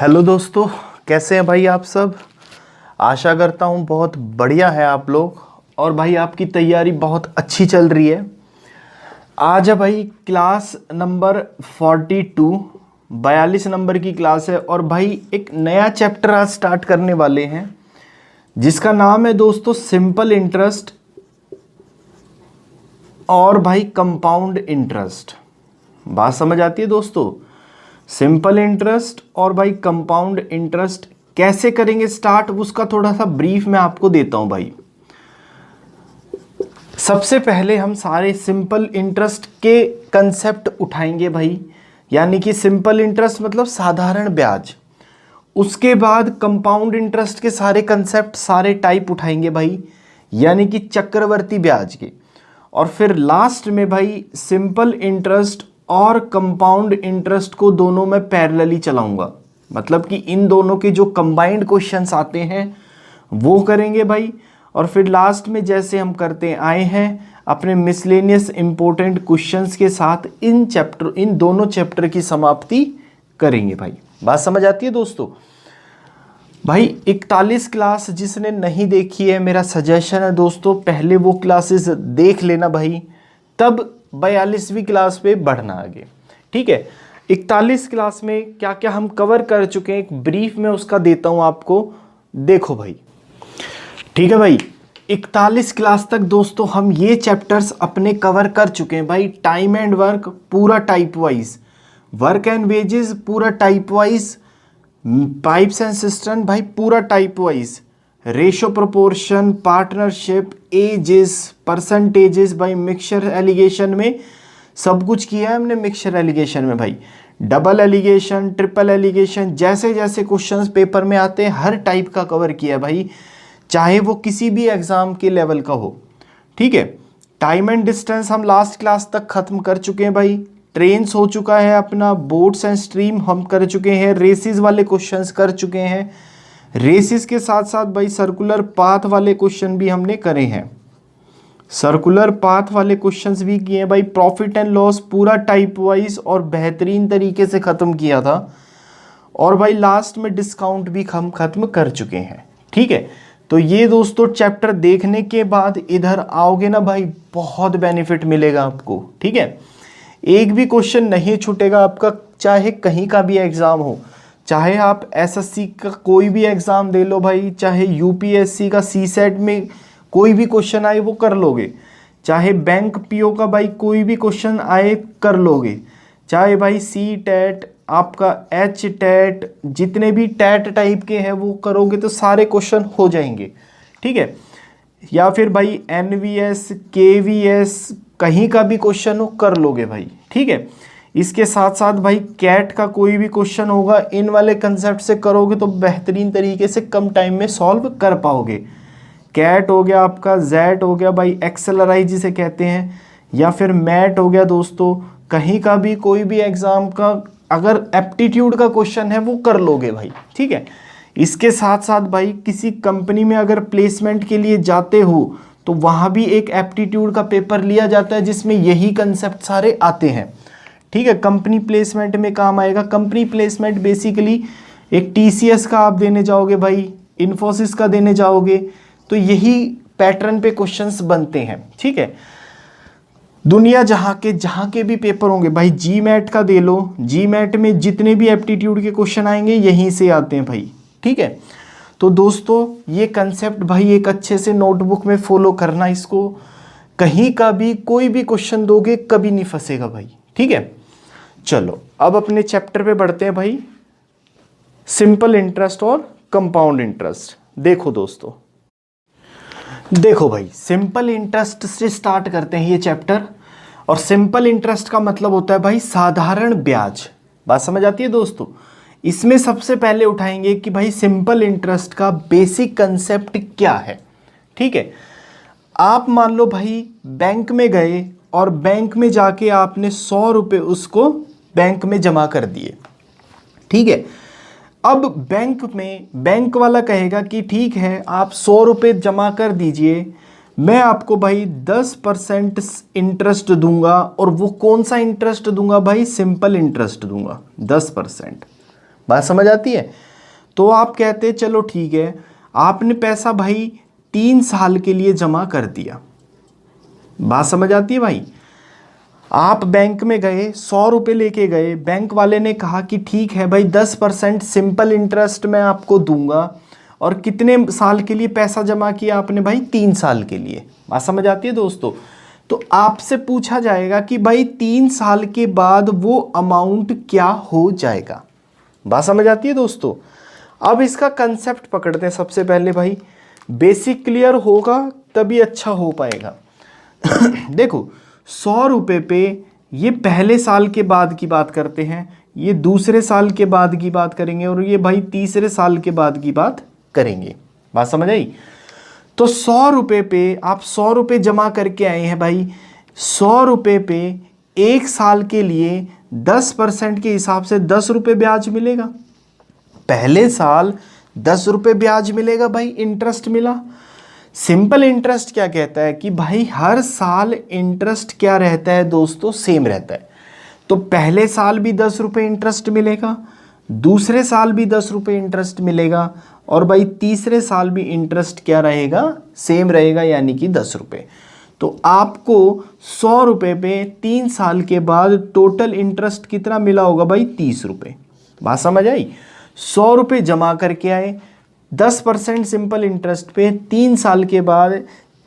Hello दोस्तों, कैसे हैं भाई आप सब। आशा करता हूँ बहुत बढ़िया है आप लोग और भाई आपकी तैयारी बहुत अच्छी चल रही है। आज है भाई क्लास नंबर 42, 42 नंबर की क्लास है और भाई एक नया चैप्टर आज स्टार्ट करने वाले हैं जिसका नाम है दोस्तों सिंपल इंटरेस्ट और भाई कंपाउंड इंटरेस्ट। बात समझ आती है दोस्तों। सिंपल इंटरेस्ट और भाई कंपाउंड इंटरेस्ट कैसे करेंगे स्टार्ट, उसका थोड़ा सा ब्रीफ मैं आपको देता हूं भाई। सबसे पहले हम सारे सिंपल इंटरेस्ट के कंसेप्ट उठाएंगे भाई, यानी कि सिंपल इंटरेस्ट मतलब साधारण ब्याज। उसके बाद कंपाउंड इंटरेस्ट के सारे कंसेप्ट, सारे टाइप उठाएंगे भाई, यानी कि चक्रवर्ती ब्याज के। और फिर लास्ट में भाई सिंपल इंटरेस्ट और कंपाउंड इंटरेस्ट को दोनों में पैरेलली चलाऊंगा, मतलब कि इन दोनों के जो कंबाइंड क्वेश्चंस आते हैं वो करेंगे भाई। और फिर लास्ट में जैसे हम करते आए हैं अपने मिसलेनियस इंपॉर्टेंट क्वेश्चंस के साथ इन दोनों चैप्टर की समाप्ति करेंगे भाई। बात समझ आती है दोस्तों। भाई 41 क्लास जिसने नहीं देखी है, मेरा सजेशन है दोस्तों पहले वो क्लासेस देख लेना भाई, तब 42वीं क्लास पे बढ़ना आगे। ठीक है, 41 क्लास में क्या क्या हम कवर कर चुके हैं एक ब्रीफ में उसका देता हूं आपको, देखो भाई। ठीक है भाई, 41 क्लास तक दोस्तों हम ये चैप्टर्स अपने कवर कर चुके हैं भाई। टाइम एंड वर्क पूरा type wise, work and wages पूरा type wise, pipes and system भाई पूरा type wise, ratio proportion, partnership, ages, percentages भाई, मिक्सचर एलिगेशन में सब कुछ किया है हमने। मिक्सचर एलिगेशन में भाई डबल एलिगेशन, ट्रिपल एलिगेशन, जैसे जैसे क्वेश्चंस पेपर में आते हैं हर टाइप का कवर किया है भाई, चाहे वो किसी भी एग्जाम के लेवल का हो। ठीक है, टाइम एंड डिस्टेंस हम लास्ट क्लास तक खत्म कर चुके हैं भाई। ट्रेन्स हो चुका है अपना, बोट्स एंड स्ट्रीम हम कर चुके हैं, रेसिस वाले क्वेश्चंस कर चुके हैं। रेसिस के साथ साथ भाई सर्कुलर पाथ वाले क्वेश्चन भी हमने करे हैं, सर्कुलर पाथ वाले क्वेश्चंस भी किए हैं भाई। प्रॉफिट एंड लॉस पूरा टाइप वाइज और बेहतरीन तरीके से ख़त्म किया था। और भाई लास्ट में डिस्काउंट भी हम खत्म कर चुके हैं। ठीक है, तो ये दोस्तों चैप्टर देखने के बाद इधर आओगे ना भाई, बहुत बेनिफिट मिलेगा आपको। ठीक है, एक भी क्वेश्चन नहीं छूटेगा आपका, चाहे कहीं का भी एग्ज़ाम हो, चाहे आप एसएससी का कोई भी एग्ज़ाम दे लो भाई, चाहे यूपीएससी का सीसेट में कोई भी क्वेश्चन आए वो कर लोगे, चाहे बैंक पीओ का भाई कोई भी क्वेश्चन आए कर लोगे, चाहे भाई सी टेट, आपका एच टेट, जितने भी टेट टाइप के हैं वो करोगे तो सारे क्वेश्चन हो जाएंगे। ठीक है, या फिर भाई एनवीएस, केवीएस, कहीं का भी क्वेश्चन हो कर लोगे भाई। ठीक है, इसके साथ साथ भाई कैट का कोई भी क्वेश्चन होगा, इन वाले कंसेप्ट से करोगे तो बेहतरीन तरीके से कम टाइम में सॉल्व कर पाओगे। कैट हो गया आपका, जेट हो गया भाई, एक्सेलराइज जिसे कहते हैं, या फिर मैट हो गया दोस्तों। कहीं का भी कोई भी एग्जाम का अगर एप्टीट्यूड का क्वेश्चन है वो कर लोगे भाई। ठीक है, इसके साथ साथ भाई किसी कंपनी में अगर प्लेसमेंट के लिए जाते हो तो वहाँ भी एक एप्टीट्यूड का पेपर लिया जाता है जिसमें यही कंसेप्ट सारे आते हैं। ठीक है, कंपनी प्लेसमेंट में काम आएगा। कंपनी प्लेसमेंट बेसिकली एक टीसीएस का आप देने जाओगे भाई, इन्फोसिस का देने जाओगे, तो यही पैटर्न पे क्वेश्चंस बनते हैं। ठीक है, दुनिया जहाँ के भी पेपर होंगे भाई, जी मैट का दे लो, जी मैट में जितने भी एप्टीट्यूड के क्वेश्चन आएंगे यहीं से आते हैं भाई। ठीक है, तो दोस्तों ये कंसेप्ट भाई एक अच्छे से नोटबुक में फॉलो करना, इसको कहीं का भी कोई भी क्वेश्चन दोगे कभी नहीं फंसेगा भाई। ठीक है, चलो अब अपने चैप्टर पे बढ़ते हैं भाई, सिंपल इंटरेस्ट और कंपाउंड इंटरेस्ट। देखो दोस्तों, देखो भाई सिंपल इंटरेस्ट से स्टार्ट करते हैं ये चैप्टर। और सिंपल इंटरेस्ट का मतलब होता है भाई साधारण ब्याज। बात समझ आती है दोस्तों। इसमें सबसे पहले उठाएंगे कि भाई सिंपल इंटरेस्ट का बेसिक कंसेप्ट क्या है। ठीक है, आप मान लो भाई बैंक में गए और बैंक में जाके आपने 100 रुपये उसको बैंक में जमा कर दिए। ठीक है, अब बैंक वाला कहेगा कि ठीक है आप 100 रुपये जमा कर दीजिए, मैं आपको भाई 10% इंटरेस्ट दूंगा। और वो कौन सा इंटरेस्ट दूंगा भाई, सिंपल इंटरेस्ट दूंगा 10%। बात समझ आती है? तो आप कहते हैं चलो ठीक है, आपने पैसा भाई 3 साल के लिए जमा कर दिया। बात समझ आती है भाई? आप बैंक में गए, 100 रुपये लेके गए, बैंक वाले ने कहा कि ठीक है भाई 10% सिंपल इंटरेस्ट मैं आपको दूंगा, और कितने साल के लिए पैसा जमा किया आपने भाई? 3 साल के लिए। बात समझ आती है दोस्तों? तो आपसे पूछा जाएगा कि भाई 3 साल के बाद वो अमाउंट क्या हो जाएगा। बात समझ आती है दोस्तों? अब इसका कंसेप्ट पकड़ते हैं सबसे पहले भाई, बेसिक क्लियर होगा तभी अच्छा हो पाएगा। देखो 100 रुपये पे ये पहले साल के बाद की बात करते हैं, ये दूसरे साल के बाद की बात करेंगे, और ये भाई तीसरे साल के बाद की बात करेंगे। बात समझ आई? तो 100 रुपये पे आप 100 रुपये जमा करके आए हैं भाई, 100 रुपये पे 1 साल के लिए 10% के हिसाब से 10 रुपये ब्याज मिलेगा। पहले साल 10 रुपये ब्याज मिलेगा भाई, इंटरेस्ट मिला। सिंपल इंटरेस्ट क्या कहता है कि भाई हर साल इंटरेस्ट क्या रहता है दोस्तों? सेम रहता है। तो पहले साल भी 10 रुपये इंटरेस्ट मिलेगा, दूसरे साल भी 10 रुपये इंटरेस्ट मिलेगा, और भाई तीसरे साल भी इंटरेस्ट क्या रहेगा? सेम रहेगा, यानी कि 10 रुपये। तो आपको 100 रुपये पे 3 साल के बाद टोटल इंटरेस्ट कितना मिला होगा भाई? 30 रुपये। बात समझ आई? 100 रुपये जमा करके आए, 10% सिंपल इंटरेस्ट पे 3 साल के बाद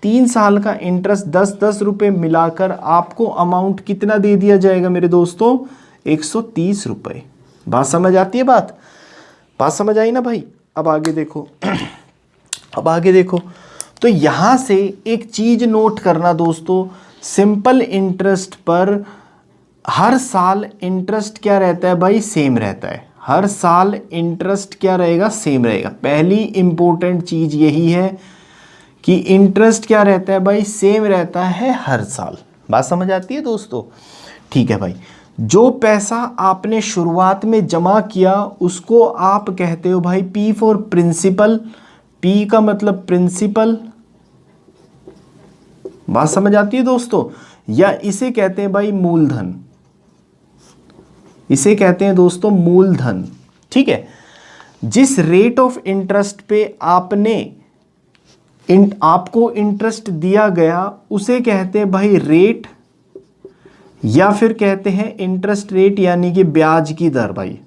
3 साल का इंटरेस्ट 10-10 रुपये मिलाकर आपको अमाउंट कितना दे दिया जाएगा मेरे दोस्तों? 130 रुपये। बात समझ आती है? बात समझ आई ना भाई? अब आगे देखो अब आगे देखो, तो यहाँ से एक चीज़ नोट करना दोस्तों, सिंपल इंटरेस्ट पर हर साल इंटरेस्ट क्या रहता है भाई? सेम रहता है। हर साल इंटरेस्ट क्या रहेगा? सेम रहेगा। पहली इंपॉर्टेंट चीज़ यही है कि इंटरेस्ट क्या रहता है भाई? सेम रहता है हर साल। बात समझ आती है दोस्तों? ठीक है भाई, जो पैसा आपने शुरुआत में जमा किया उसको आप कहते हो भाई P फॉर प्रिंसिपल। P का मतलब प्रिंसिपल। बात समझ आती है दोस्तों? या इसे कहते हैं भाई मूलधन, इसे कहते हैं दोस्तों मूलधन। ठीक है, जिस रेट ऑफ इंटरेस्ट पे आपको इंटरेस्ट दिया गया उसे कहते हैं भाई रेट, या फिर कहते हैं इंटरेस्ट रेट, यानी कि ब्याज की दर भाई,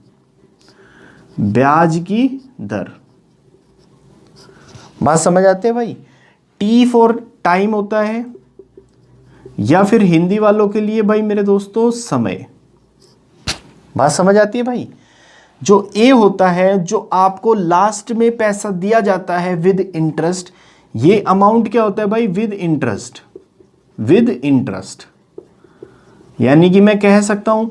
ब्याज की दर। बात समझ आते हैं भाई? T फॉर टाइम होता है, या फिर हिंदी वालों के लिए भाई मेरे दोस्तों समय। बात समझ आती है भाई? जो A होता है, जो आपको लास्ट में पैसा दिया जाता है विद इंटरेस्ट, ये अमाउंट क्या होता है भाई? With interest. विद इंटरेस्ट यानी कि मैं कह सकता हूं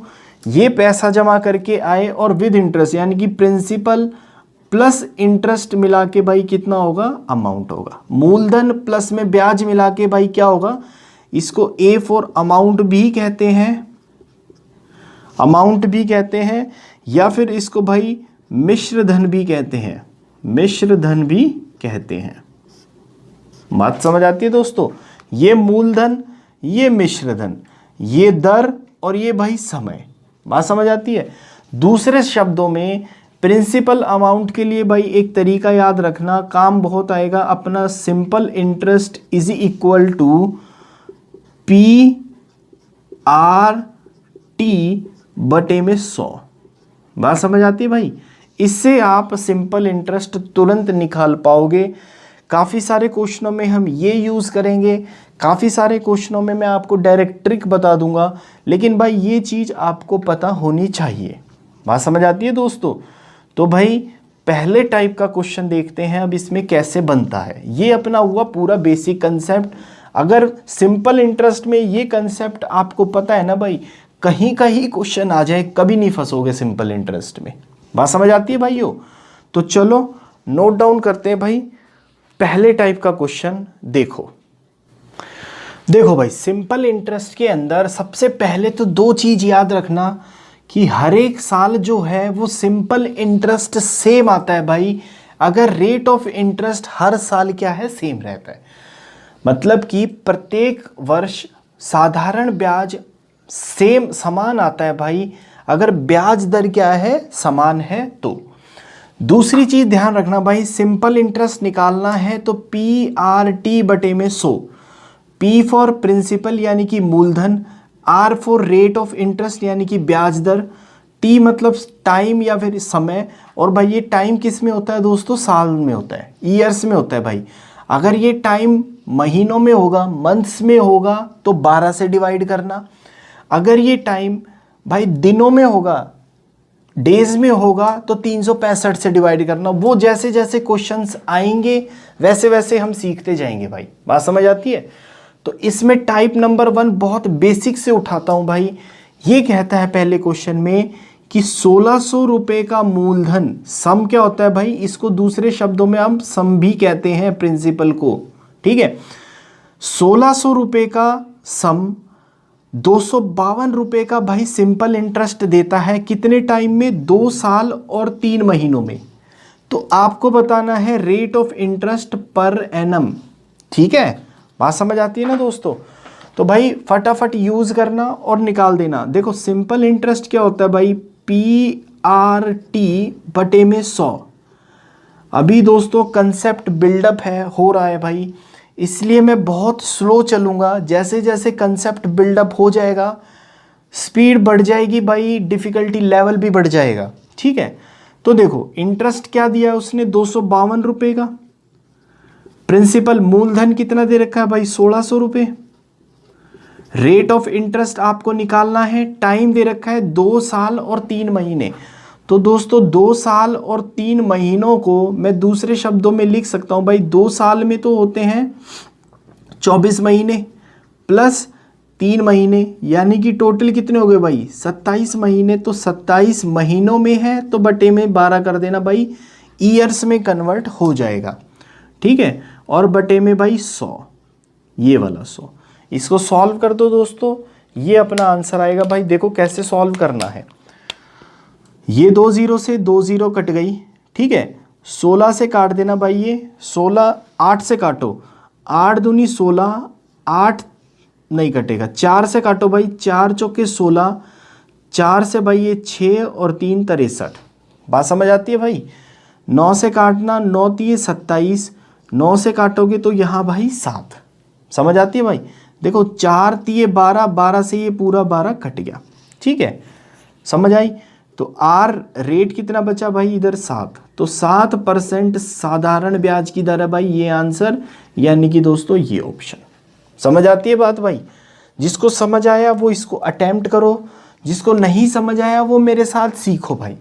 ये पैसा जमा करके आए और विद इंटरेस्ट, यानी कि प्रिंसिपल प्लस इंटरेस्ट मिला के भाई कितना होगा? अमाउंट होगा। मूलधन प्लस में ब्याज मिला के भाई क्या होगा? इसको A फॉर अमाउंट भी कहते हैं, अमाउंट भी कहते हैं, या फिर इसको भाई मिश्र धन भी कहते हैं, मिश्र धन भी कहते हैं। बात समझ आती है दोस्तों? ये मूलधन, ये मिश्र धन, ये दर, और ये भाई समय। बात समझ आती है? दूसरे शब्दों में प्रिंसिपल अमाउंट के लिए भाई एक तरीका याद रखना, काम बहुत आएगा अपना। Simple interest is equal to P R T बटे में 100। बात समझ आती है भाई? इससे आप सिंपल इंटरेस्ट तुरंत निकाल पाओगे। काफ़ी सारे क्वेश्चनों में हम ये यूज़ करेंगे, काफ़ी सारे क्वेश्चनों में मैं आपको डायरेक्ट ट्रिक बता दूंगा, लेकिन भाई ये चीज़ आपको पता होनी चाहिए। बात समझ आती है दोस्तों? तो भाई पहले टाइप का क्वेश्चन देखते हैं अब इसमें कैसे बनता है। ये अपना हुआ पूरा बेसिक कंसेप्ट। अगर सिंपल इंटरेस्ट में ये कंसेप्ट आपको पता है ना भाई, कहीं कहीं क्वेश्चन आ जाए कभी नहीं फंसोगे सिंपल इंटरेस्ट में। बात समझ आती है भाइयों? तो चलो नोट डाउन करते हैं भाई। पहले टाइप का क्वेश्चन देखो भाई, सिंपल इंटरेस्ट के अंदर सबसे पहले तो 2 चीज याद रखना कि हर एक साल जो है वो सिंपल इंटरेस्ट सेम आता है भाई, अगर रेट ऑफ इंटरेस्ट हर साल क्या है? सेम रहता है। मतलब कि प्रत्येक वर्ष साधारण ब्याज समान आता है भाई, अगर ब्याज दर क्या है? समान है तो। दूसरी चीज ध्यान रखना भाई, सिंपल इंटरेस्ट निकालना है तो PRT बटे में 100, P फॉर प्रिंसिपल यानी कि मूलधन, R for rate of interest यानी कि ब्याज दर, T मतलब टाइम या फिर समय। और भाई ये टाइम किस में होता है दोस्तों, साल में होता है, ईयर्स में होता है भाई। अगर ये टाइम महीनों में होगा, मंथ्स में होगा तो 12 से डिवाइड करना। अगर ये टाइम भाई दिनों में होगा, डेज में होगा तो 365 से डिवाइड करना। वो जैसे जैसे क्वेश्चंस आएंगे वैसे वैसे हम सीखते जाएंगे भाई, बात समझ आती है। तो इसमें टाइप नंबर 1 बहुत बेसिक से उठाता हूं भाई। ये कहता है पहले क्वेश्चन में कि 1600 रुपए का मूलधन, सम क्या होता है भाई, इसको दूसरे शब्दों में हम सम भी कहते हैं प्रिंसिपल को, ठीक है। 1600 रुपए का सम 252 रुपए का भाई सिंपल इंटरेस्ट देता है, कितने टाइम में, 2 साल और 3 महीनों में। तो आपको बताना है rate of interest per annum, ठीक है, बात समझ आती है ना दोस्तों। तो भाई फटाफट यूज करना और निकाल देना। देखो सिंपल इंटरेस्ट क्या होता है भाई, PRT बटे में 100। अभी दोस्तों कंसेप्ट बिल्डअप है, हो रहा है भाई, इसलिए मैं बहुत स्लो चलूँगा। जैसे जैसे कंसेप्ट बिल्डअप हो जाएगा स्पीड बढ़ जाएगी भाई, डिफ़िकल्टी लेवल भी बढ़ जाएगा, ठीक है। तो देखो इंटरेस्ट क्या दिया है उसने, 252 रुपये का। प्रिंसिपल मूलधन कितना दे रखा है भाई, 1600 रुपये। रेट ऑफ इंटरेस्ट आपको निकालना है, टाइम दे रखा है 2 साल और 3 महीने। तो दोस्तों 2 साल और 3 महीनों को मैं दूसरे शब्दों में लिख सकता हूं भाई, 2 साल में तो होते हैं 24 महीने प्लस 3 महीने, यानी कि टोटल कितने हो गए भाई, 27 महीने। तो 27 महीनों में है तो बटे में 12 कर देना भाई, ईयर्स में कन्वर्ट हो जाएगा, ठीक है। और बटे में भाई 100, ये वाला 100। इसको सॉल्व कर दो दोस्तों, ये अपना आंसर आएगा भाई। देखो कैसे सॉल्व करना है, ये 2 0 से 2 0 कट गई, ठीक है। 16 से काट देना भाई, ये 16, 8 से काटो, 8 दूनी 16, 8 नहीं कटेगा, 4 से काटो भाई, 4 चौके 16, 4 से भाई ये 6 और 3 63, बात समझ आती है भाई। 9 से काटना, 9 3 27, 9 से काटोगे तो यहाँ भाई 7, समझ आती है भाई। देखो 4 3 12, 12 से ये पूरा 12 कट गया, ठीक है, समझ आई। तो आर रेट कितना बचा भाई इधर 7, तो 7% साधारण ब्याज की दर है भाई, ये आंसर, यानी कि दोस्तों ये ऑप्शन। समझ आती है बात भाई। जिसको समझ आया वो इसको अटेम्प्ट करो, जिसको नहीं समझ आया वो मेरे साथ सीखो भाई।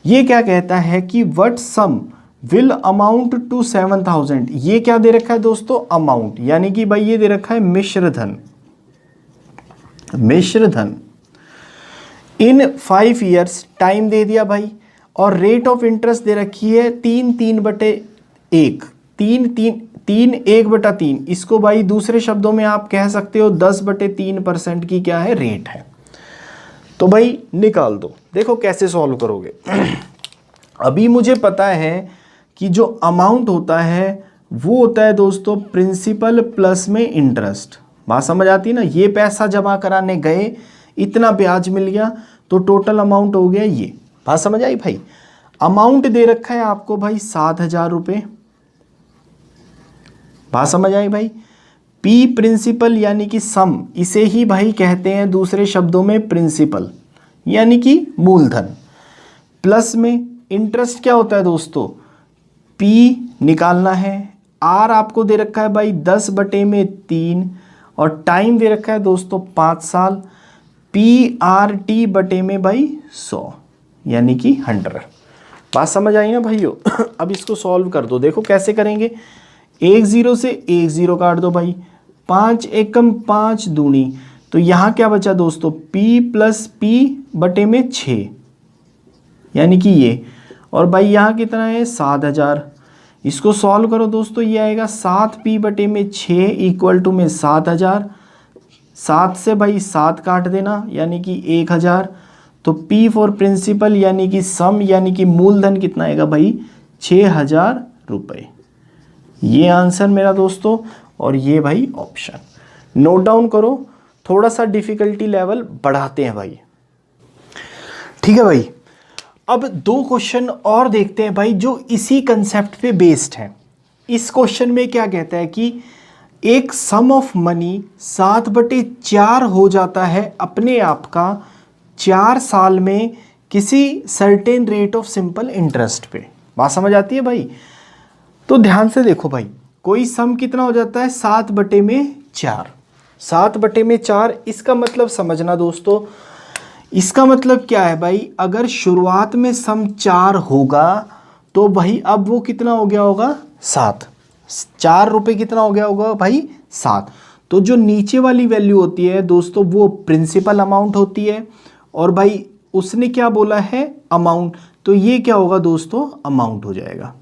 ये क्या कहता है कि what sum will amount to 7000, ये क्या दे रखा है दोस्तों, अमाउंट, यानी कि भाई ये दे रखा है मिश्र धन, मिश्र धन इन 5 ईयर्स, टाइम दे दिया भाई। और रेट ऑफ इंटरेस्ट दे रखी है 3/3, 1/3, इसको भाई दूसरे शब्दों में आप कह सकते हो 10/3% की क्या है, रेट है। तो भाई निकाल दो, देखो कैसे सॉल्व करोगे। अभी मुझे पता है कि जो अमाउंट होता है वो होता है दोस्तों प्रिंसिपल प्लस में इंटरेस्ट, बात समझ आती है ना। ये पैसा जमा कराने गए, इतना ब्याज मिल गया, तो टोटल अमाउंट हो गया ये, बात समझ आई भाई। अमाउंट दे रखा है आपको भाई 7000 रुपये, बात समझ आई भाई। पी प्रिंसिपल यानी कि सम, इसे ही भाई कहते हैं दूसरे शब्दों में प्रिंसिपल यानी कि मूलधन, प्लस में इंटरेस्ट क्या होता है दोस्तों, पी निकालना है। आर आपको दे रखा है भाई 10/3 और टाइम दे रखा है दोस्तों 5 साल। PRT बटे में भाई 100 यानी कि 100, बात समझ आई ना भाइयों। अब इसको सॉल्व कर दो, देखो कैसे करेंगे। 1 0 से 1 0 काट दो भाई, 5 एकम 5 दूनी, तो यहाँ क्या बचा दोस्तों, P + P बटे में 6 यानी कि ये, और भाई यहाँ कितना है 7000। इसको सॉल्व करो दोस्तों, ये आएगा 7P बटे में 6 इक्वल टू में 7000। 7 से भाई 7 काट देना यानी कि 1000। तो P फॉर प्रिंसिपल यानी कि सम यानी कि मूलधन कितना आएगा भाई, 6000 रुपये। ये आंसर मेरा दोस्तों, और ये भाई ऑप्शन। नोट डाउन करो, थोड़ा सा डिफिकल्टी लेवल बढ़ाते हैं भाई, ठीक है भाई। अब दो क्वेश्चन और देखते हैं भाई जो इसी कंसेप्ट पे बेस्ड है। इस क्वेश्चन में क्या कहता है कि एक सम ऑफ मनी 7/4 हो जाता है अपने आप का 4 साल में किसी certain rate of simple interest पे। बात समझ आती है भाई? तो ध्यान से देखो भाई, कोई सम कितना हो जाता है 7/4। 7/4 इसका मतलब समझना दोस्तों, इसका मतलब क्या है भाई, अगर शुरुआत में सम 4 होगा तो भाई अब वो कितना हो गया होगा 7। 4 रुपये कितना हो गया होगा भाई 7। तो जो नीचे वाली वैल्यू होती है दोस्तों वो प्रिंसिपल अमाउंट होती है, और भाई उसने क्या बोला है अमाउंट, तो ये क्या होगा दोस्तों अमाउंट हो जाएगा।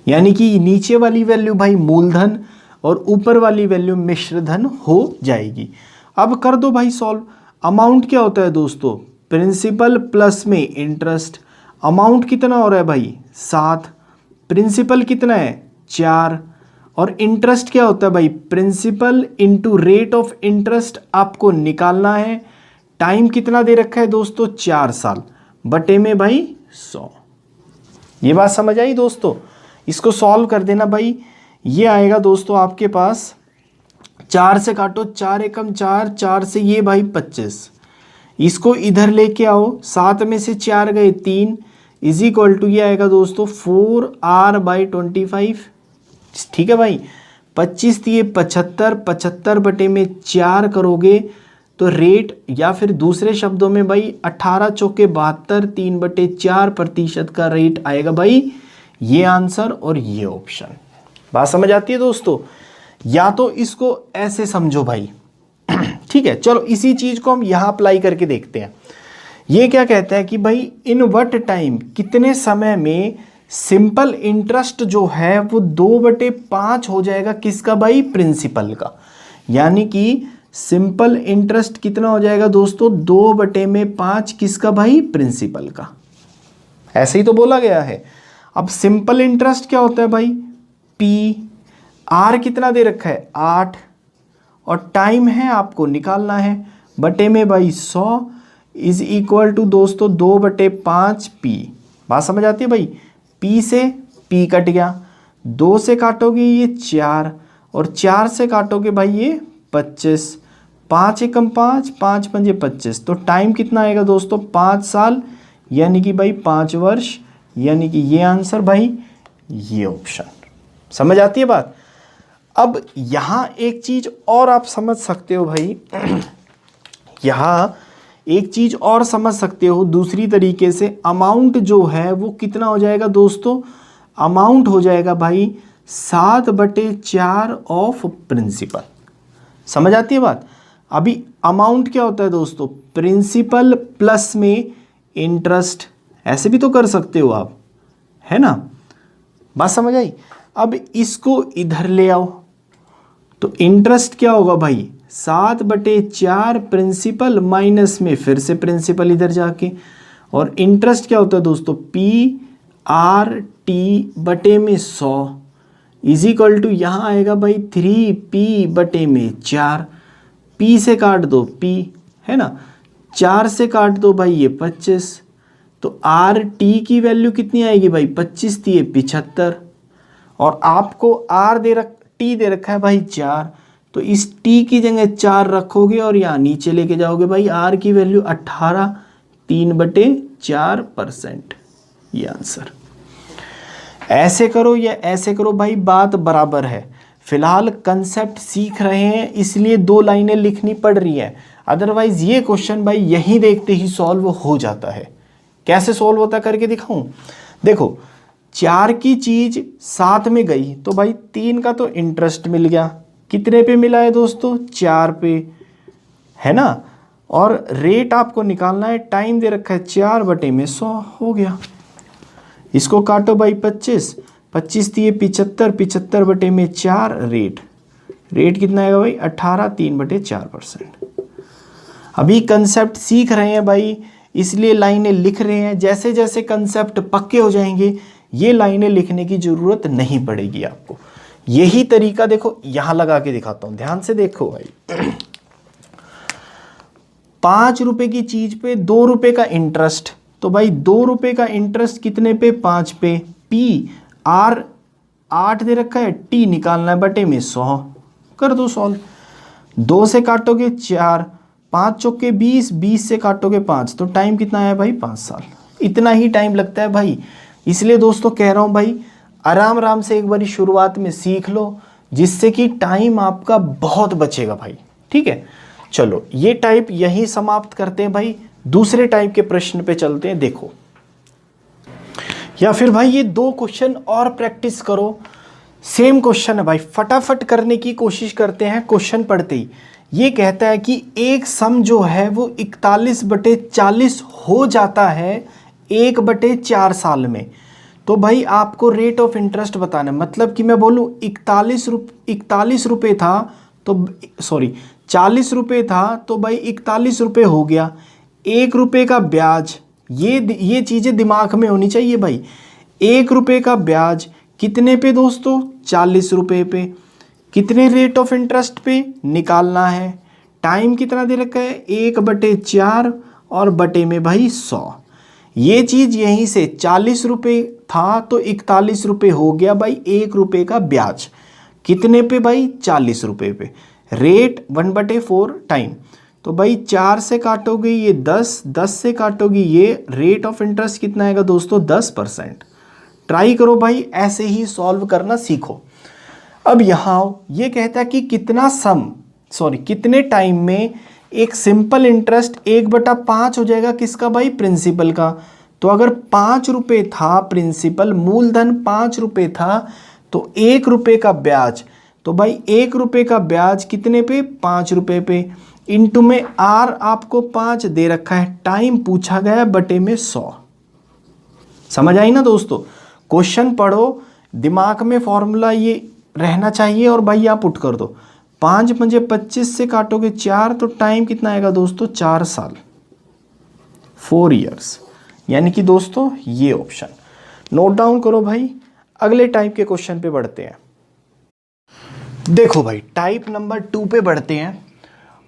यानी कि नीचे वाली वैल्यू भाई मूलधन और ऊपर वाली वैल्यू मिश्र धन हो जाएगी। अब कर दो भाई सॉल्व। अमाउंट क्या होता है दोस्तों, प्रिंसिपल प्लस में इंटरेस्ट। अमाउंट कितना हो रहा है भाई 7, प्रिंसिपल कितना है 4, और इंटरेस्ट क्या होता है भाई principal into rate of interest आपको निकालना है। टाइम कितना दे रखा है दोस्तों 4 साल, बटे में भाई 100। ये बात समझ आई दोस्तों? इसको सॉल्व कर देना भाई। ये आएगा दोस्तों आपके पास 4 से काटो, 4 एकम 4, 4 से ये भाई 25। इसको इधर लेके आओ, 7 में से 4 गए 3, इज इक्वल टू ये आएगा दोस्तों 4r/25। ठीक है भाई, 25 दिए 75, 75 बटे में 4 करोगे तो रेट, या फिर दूसरे शब्दों में भाई 18 चौके 72, 3/4% का रेट आएगा भाई। ये आंसर और ये ऑप्शन। बात समझ आती है दोस्तों? या तो इसको ऐसे समझो भाई ठीक है, चलो इसी चीज को हम यहां अप्लाई करके देखते हैं। ये क्या कहता है कि भाई इन व्हाट टाइम, कितने समय में सिंपल इंटरेस्ट जो है वो 2/5 हो जाएगा किसका भाई प्रिंसिपल का। यानी कि सिंपल इंटरेस्ट कितना हो जाएगा दोस्तों 2/5 किसका भाई प्रिंसिपल का। ऐसे ही तो बोला गया है। अब सिंपल इंटरेस्ट क्या होता है भाई पी, आर कितना दे रखा है 8, और टाइम है आपको निकालना है, बटे में भाई 100 इज इक्वल टू दोस्तों 2/5 पी। बात समझ आती है भाई? पी से पी कट गया, 2 से काटोगे ये 4, और 4 से काटोगे भाई ये 25। 5 एकम 5, 5 पंजे 25। तो टाइम कितना आएगा दोस्तों 5 साल, यानी कि भाई 5 वर्ष। यानी कि ये आंसर भाई ये ऑप्शन। समझ आती है बात? अब यहां एक चीज और आप समझ सकते हो भाई यहां एक चीज और समझ सकते हो दूसरी तरीके से। अमाउंट जो है वो कितना हो जाएगा दोस्तों, अमाउंट हो जाएगा भाई 7/4 ऑफ प्रिंसिपल। समझ आती है बात? अभी अमाउंट क्या होता है दोस्तों प्रिंसिपल प्लस में इंटरेस्ट, ऐसे भी तो कर सकते हो आप, है ना? बात समझ आई? अब इसको इधर ले आओ तो इंटरेस्ट क्या होगा भाई 7/4 प्रिंसिपल माइनस में फिर से प्रिंसिपल इधर जाके, और इंटरेस्ट क्या होता है दोस्तों PRT बटे में 100 इज इक्वल टू यहाँ आएगा भाई 3P बटे में 4। P से काट दो P, है ना, 4 से काट दो भाई ये 25। तो RT की वैल्यू कितनी आएगी भाई 25 थी 75, और आपको T दे रखा है भाई 4। तो इस T की जगह 4 रखोगे और यहाँ नीचे लेके जाओगे भाई R की वैल्यू 18, 3/4%। ये आंसर। ऐसे करो या ऐसे करो भाई बात बराबर है। फिलहाल कंसेप्ट सीख रहे हैं इसलिए 2 लाइनें लिखनी पड़ रही है, अदरवाइज ये क्वेश्चन भाई यहीं देखते ही सॉल्व हो जाता है। कैसे सॉल्व होता करके दिखाऊं? देखो 4 की चीज 7 में गई तो भाई 3 का तो इंटरेस्ट मिल गया, कितने पे मिला है दोस्तों 4 पे, है ना, और रेट आपको निकालना है, टाइम दे रखा है 4/100 हो गया। इसको काटो भाई 25, 25 दिए 75, 75 बटे में 4 रेट कितना आएगा भाई 18, 3/4%। अभी कंसेप्ट सीख रहे हैं भाई इसलिए लाइनें लिख रहे हैं, जैसे जैसे कंसेप्ट पक्के हो जाएंगे ये लाइनें लिखने की जरूरत नहीं पड़ेगी आपको। यही तरीका देखो यहां लगा के दिखाता हूं, ध्यान से देखो भाई 5 रुपए की चीज पे 2 रुपए का इंटरेस्ट तो भाई 2 रुपये का इंटरेस्ट कितने पे, 5 पे। पी आर 8 दे रखा है, टी निकालना है बटे में 100, कर दो सॉल्व। 2 से काटोगे 4, 5 चौके 20, 20 से काटोगे 5, तो टाइम कितना है भाई, 5 साल। इतना ही टाइम लगता है भाई। इसलिए दोस्तों कह रहा हूँ भाई, आराम आराम से एक बारी शुरुआत में सीख लो, जिससे कि टाइम आपका बहुत बचेगा भाई। ठीक है, चलो ये टाइप यही समाप्त करते हैं भाई। दूसरे टाइप के प्रश्न पे चलते हैं। देखो, या फिर भाई ये 2 क्वेश्चन और प्रैक्टिस करो। सेम क्वेश्चन है भाई, फटाफट करने की कोशिश करते हैं क्वेश्चन पढ़ते ही। ये कहता है कि एक सम जो है वो 41/40 हो जाता है 1/4 साल में। तो भाई आपको रेट ऑफ इंटरेस्ट बताना है। मतलब कि मैं बोलूँ 41 रुपये था तो सॉरी 40 रुपये था तो भाई 41 रुपये हो गया। 1 रुपये का ब्याज, ये चीज़ें दिमाग में होनी चाहिए भाई। 1 रुपये का ब्याज कितने पे दोस्तों, 40 रुपये पे। कितने रेट ऑफ इंटरेस्ट पे निकालना है। टाइम कितना दे रखा है, 1/4 और बटे में भाई 100। ये चीज़ यहीं से 40 रुपये था तो 41 रुपये हो गया भाई। 1 रुपये का ब्याज कितने पे भाई, 40 रुपये पे। रेट 1/4 टाइम, तो भाई 4 से काटोगे ये 10, 10 से काटोगे ये, रेट ऑफ इंटरेस्ट कितना आएगा दोस्तों, 10%। ट्राई करो भाई, ऐसे ही सॉल्व करना सीखो। अब यहाँ ये कहता है कि कितने टाइम में एक सिंपल इंटरेस्ट 1/5 हो जाएगा किसका भाई, प्रिंसिपल का। तो अगर 5 रुपये था प्रिंसिपल, मूलधन 5 रुपये था, तो 1 रुपये का ब्याज, तो भाई 1 रुपये का ब्याज कितने पे, 5 रुपये पे। इनटू में आर आपको 5 दे रखा है, टाइम पूछा गया बटे में 100। समझ आई ना दोस्तों। क्वेश्चन पढ़ो, दिमाग में फॉर्मूला ये रहना चाहिए और भाई आप पुट कर दो। 5 पंजे 25 से काटोगे 4, तो टाइम कितना आएगा दोस्तों, 4 साल, 4 ईयर्स। यानी कि दोस्तों ये ऑप्शन नोट डाउन करो भाई। अगले टाइप के क्वेश्चन पे बढ़ते हैं। देखो भाई, टाइप नंबर 2 पे बढ़ते हैं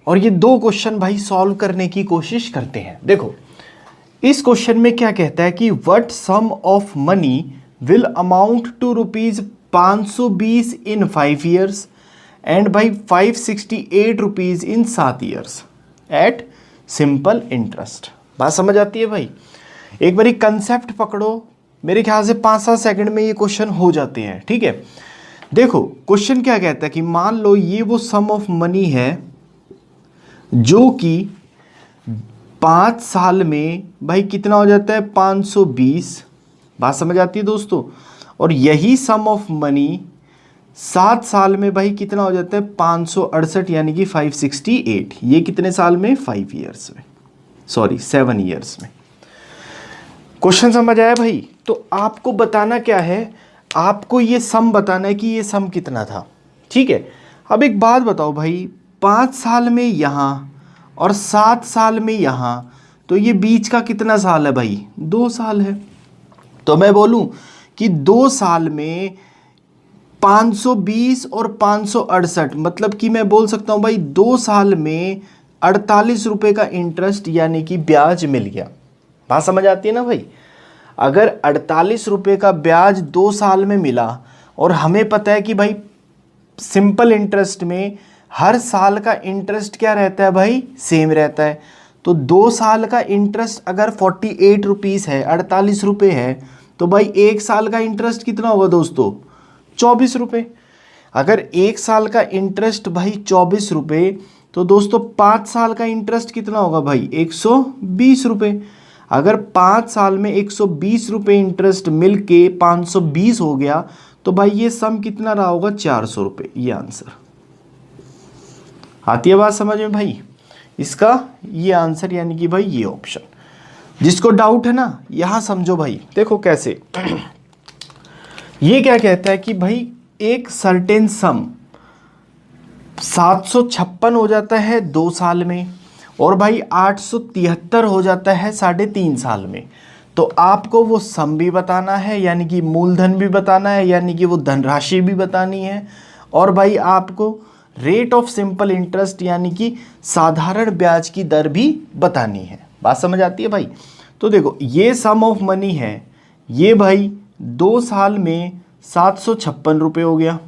और ये 2 क्वेश्चन भाई सॉल्व करने की कोशिश करते हैं। देखो, इस क्वेश्चन में क्या कहता है कि what sum of money will amount to ₹520 in 5 years and भाई 568 rupees in 7 years at simple interest. बात समझ आती है भाई। एक बारी कंसेप्ट पकड़ो, मेरे ख्याल से 5-7 सेकंड में ये क्वेश्चन हो जाते हैं। ठीक है, देखो क्वेश्चन क्या कहता है कि मान लो ये वो सम ऑफ मनी है जो कि 5 साल में भाई कितना हो जाता है, 520। बात समझ आती है दोस्तों। और यही सम ऑफ मनी 7 साल में भाई कितना हो जाता है, 568, यानी कि 568। ये कितने साल में, 5 ईयर्स में, सॉरी 7 ईयर्स में। क्वेश्चन समझ आया भाई। तो आपको बताना क्या है, आपको ये सम बताना है कि ये सम कितना था। ठीक है, अब एक बात बताओ भाई, 5 साल में यहाँ और 7 साल में यहाँ, तो ये बीच का कितना साल है भाई, 2 साल है। तो मैं बोलूँ कि 2 साल में 520 और 568, मतलब कि मैं बोल सकता हूँ भाई 2 साल में 48 रुपये का इंटरेस्ट यानी कि ब्याज मिल गया। बात समझ आती है ना भाई। अगर 48 रुपये का ब्याज 2 साल में मिला और हमें पता है कि भाई सिंपल इंटरेस्ट में हर साल का इंटरेस्ट क्या रहता है भाई, सेम रहता है। तो 2 साल का इंटरेस्ट अगर 48 रुपीज़ है, 48 रुपये है, तो भाई 1 साल का इंटरेस्ट कितना होगा दोस्तों, 24 रुपये। अगर 1 साल का इंटरेस्ट भाई 24 रुपये, तो दोस्तों 5 साल का इंटरेस्ट कितना होगा भाई, 120 रुपये। अगर 5 साल में 120 रुपये इंटरेस्ट मिल के 520 हो गया, तो भाई ये सम कितना रहा होगा, 400 रुपये। ये आंसर आती है बात समझ में भाई। इसका ये आंसर यानी कि भाई ये ऑप्शन। जिसको डाउट है ना, यहाँ समझो भाई। देखो कैसे, ये क्या कहता है कि भाई एक सर्टेन सम 756 हो जाता है 2 साल में और भाई 873 हो जाता है 3.5 साल में। तो आपको वो सम भी बताना है, यानी कि मूलधन भी बताना है, यानी कि वो धनराशि भी बतानी है, और भाई आपको रेट ऑफ सिंपल इंटरेस्ट यानी कि साधारण ब्याज की दर भी बतानी है। बात समझ आती है भाई। तो देखो ये सम ऑफ मनी है, ये भाई 2 साल में 756 रुपये हो गया,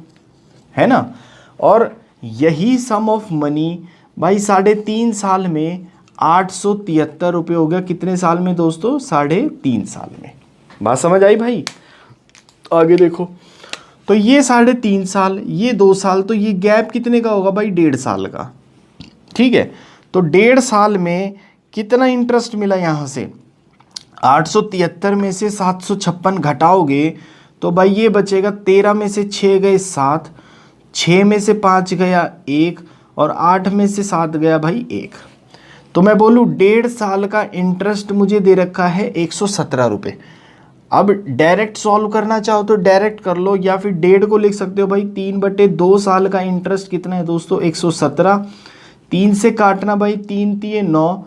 है ना। और यही सम ऑफ मनी भाई 3.5 साल में 873 रुपये हो गया। कितने साल में दोस्तों? 3.5 साल में। बात समझ आई भाई? आगे देखो, तो ये 3.5 साल, ये 2 साल, तो ये गैप कितने का होगा भाई? 1.5 साल का। ठीक है, तो 1.5 साल में कितना इंटरेस्ट मिला यहाँ से? 873 में से 756 घटाओगे तो भाई ये बचेगा 13 में से 6 गए 7, 6 में से 5 गया 1 और 8 में से 7 गया भाई 1। तो मैं बोलूँ 1.5 साल का इंटरेस्ट मुझे दे रखा है 117 रुपये। अब डायरेक्ट सॉल्व करना चाहो तो डायरेक्ट कर लो, या फिर 1.5 को लिख सकते हो भाई 3/2 साल का इंटरेस्ट कितना है दोस्तों? 117। 3 से काटना भाई, 3 तिये 9,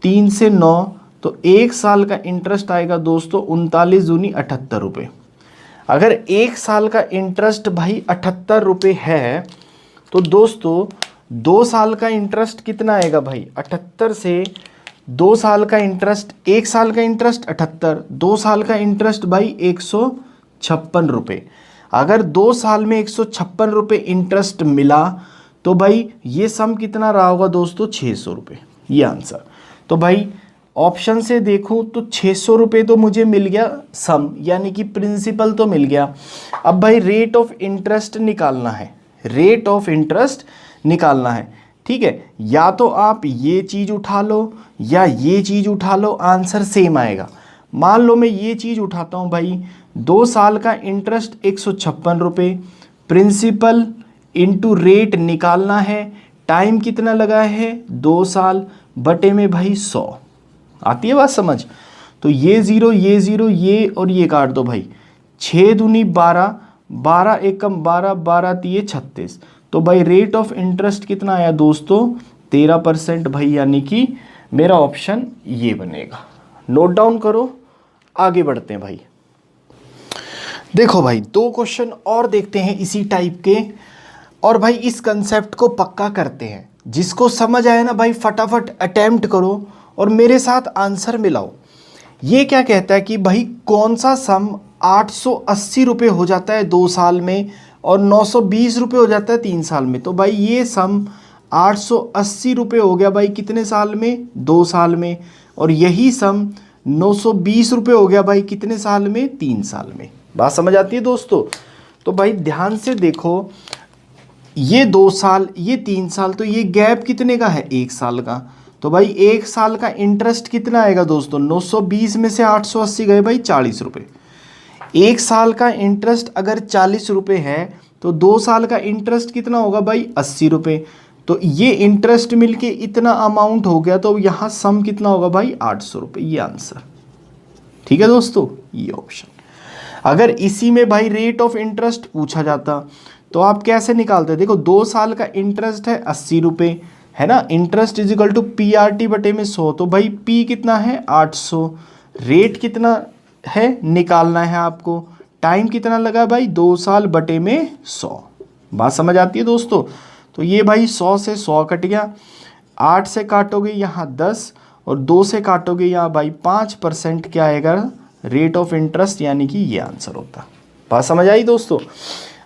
3 से 9, तो 1 साल का इंटरेस्ट आएगा दोस्तों 39 दूनी 78 रुपये। अगर 1 साल का इंटरेस्ट भाई 78 रुपये है तो दोस्तों 2 साल का इंटरेस्ट कितना आएगा भाई? 78 से 2 साल का इंटरेस्ट, 1 साल का इंटरेस्ट 78, 2 साल का इंटरेस्ट भाई 156 रुपये। अगर 2 साल में 156 रुपये इंटरेस्ट मिला तो भाई ये सम कितना रहा होगा दोस्तों? 600 रुपये, ये आंसर। तो भाई ऑप्शन से देखूं तो 600 रुपये तो मुझे मिल गया सम, यानी कि प्रिंसिपल तो मिल गया। अब भाई रेट ऑफ इंटरेस्ट निकालना है, रेट ऑफ इंटरेस्ट निकालना है। ठीक है, या तो आप ये चीज़ उठा लो या ये चीज़ उठा लो, आंसर सेम आएगा। मान लो मैं ये चीज़ उठाता हूँ भाई, 2 साल का इंटरेस्ट 156 रुपये, प्रिंसिपल इंटू रेट निकालना है, टाइम कितना लगा है? 2 साल बटे में भाई 100। आती है बात समझ? तो ये 0, ये 0, ये और ये काट दो भाई। 6 दूनी 12, 12 एकम 12, 12 तिये 36। तो भाई रेट ऑफ इंटरेस्ट कितना आया दोस्तों? 13% भाई, यानी कि मेरा ऑप्शन ये बनेगा। नोट डाउन करो, आगे बढ़ते हैं भाई। देखो भाई 2 क्वेश्चन और देखते हैं इसी टाइप के, और भाई इस कंसेप्ट को पक्का करते हैं। जिसको समझ आया ना भाई फटाफट अटेम्प्ट करो और मेरे साथ आंसर मिलाओ। ये क्या कहता है कि भाई कौन सा सम 880 रुपये हो जाता है 2 साल में और 920 रुपये हो जाता है 3 साल में? तो भाई ये सम 880 रुपये हो गया भाई कितने साल में? 2 साल में। और यही सम 920 रुपये हो गया भाई कितने साल में? 3 साल में। बात समझ आती है दोस्तों? तो भाई ध्यान से देखो, ये 2 साल, ये 3 साल, तो ये गैप कितने का है? 1 साल का। तो भाई 1 साल का इंटरेस्ट कितना आएगा दोस्तों? 920 में से 880 गए भाई 40 रुपये। 1 साल का इंटरेस्ट अगर 40 रुपये है तो 2 साल का इंटरेस्ट कितना होगा भाई? 80 रुपये। तो ये इंटरेस्ट मिलके इतना अमाउंट हो गया, तो यहाँ सम कितना होगा भाई? 800 रुपये, ये आंसर। ठीक है दोस्तों, ये ऑप्शन। अगर इसी में भाई रेट ऑफ इंटरेस्ट पूछा जाता तो आप कैसे निकालते? देखो 2 साल का इंटरेस्ट है 80 रुपये, है ना। Interest is equal to PRT बटे में 100, तो भाई P कितना है? 800। रेट कितना है निकालना है आपको, टाइम कितना लगा भाई? 2 साल बटे में 100। बात समझ आती है दोस्तों? तो ये भाई 100 से 100 कट गया, 8 से काटोगे यहाँ 10 और 2 से काटोगे यहाँ भाई 5% क्या आएगा? रेट ऑफ इंटरेस्ट, यानी कि ये आंसर होता। बात समझ आई दोस्तों?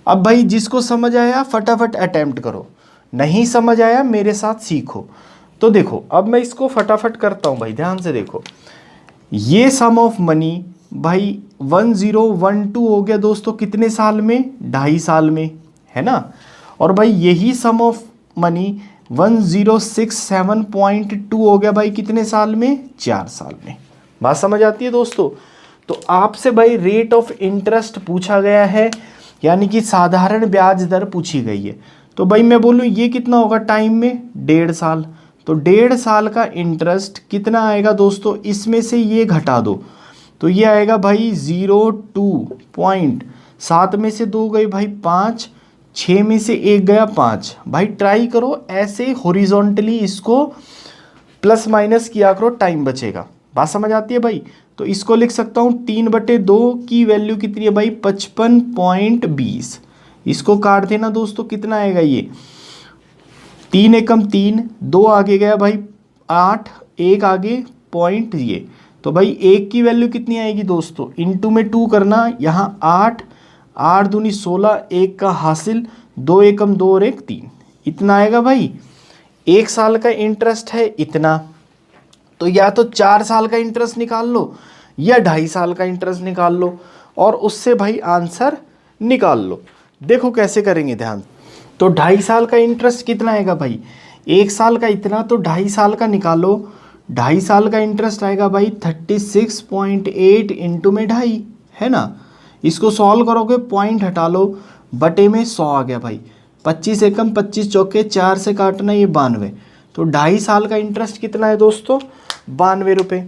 अब भाई जिसको समझ आया फटाफट अटेम्प्ट करो, नहीं समझ आया मेरे साथ सीखो। तो देखो अब मैं इसको फटाफट करता हूँ भाई, ध्यान से देखो। ये सम ऑफ मनी भाई 1012 हो गया दोस्तों कितने साल में? 2.5 साल में, है ना। और भाई यही सम ऑफ मनी 1067.2 हो गया भाई कितने साल में? 4 साल में। बात समझ आती है दोस्तों? तो आपसे भाई रेट ऑफ इंटरेस्ट पूछा गया है, यानी कि साधारण ब्याज दर पूछी गई है। तो भाई मैं बोलूँ ये कितना होगा टाइम में? 1.5 साल। तो 1.5 साल का इंटरेस्ट कितना आएगा दोस्तों? इसमें से ये घटा दो तो ये आएगा भाई 0.2 में से 2 गए भाई 5, 6 में से 1 गया 5। भाई ट्राई करो ऐसे हॉरिजॉन्टली इसको प्लस माइनस किया करो, टाइम बचेगा। बात समझ आती है भाई? तो इसको लिख सकता हूँ 3/2 की वैल्यू कितनी है भाई? 55.20। इसको काट देना दोस्तों, कितना आएगा ये? 3 एकम 3, 2 आगे गया भाई 8, 1 आगे पॉइंट, ये तो भाई 1 की वैल्यू कितनी आएगी दोस्तों, इनटू में 2 करना, यहाँ 8, 8 दूनी 16, 1 का हासिल, 2 एकम 2 और 1 3, इतना आएगा भाई। 1 साल का इंटरेस्ट है इतना, तो या तो 4 साल का इंटरेस्ट निकाल लो या 2.5 साल का इंटरेस्ट निकाल लो और उससे भाई आंसर निकाल लो। देखो कैसे करेंगे ध्यान। तो 2.5 साल का इंटरेस्ट कितना आएगा भाई, 1 साल का इतना, तो 2.5 साल का निकालो। 2.5 साल का इंटरेस्ट आएगा भाई 36.8 इंटू में 2.5, है ना। इसको सॉल्व करोगे, पॉइंट हटा लो, बटे में 100 आ गया भाई। 25 एकम 25 चौके 4 से काटना, ये 92। तो 2.5 साल का इंटरेस्ट कितना है दोस्तों, 92 रुपये।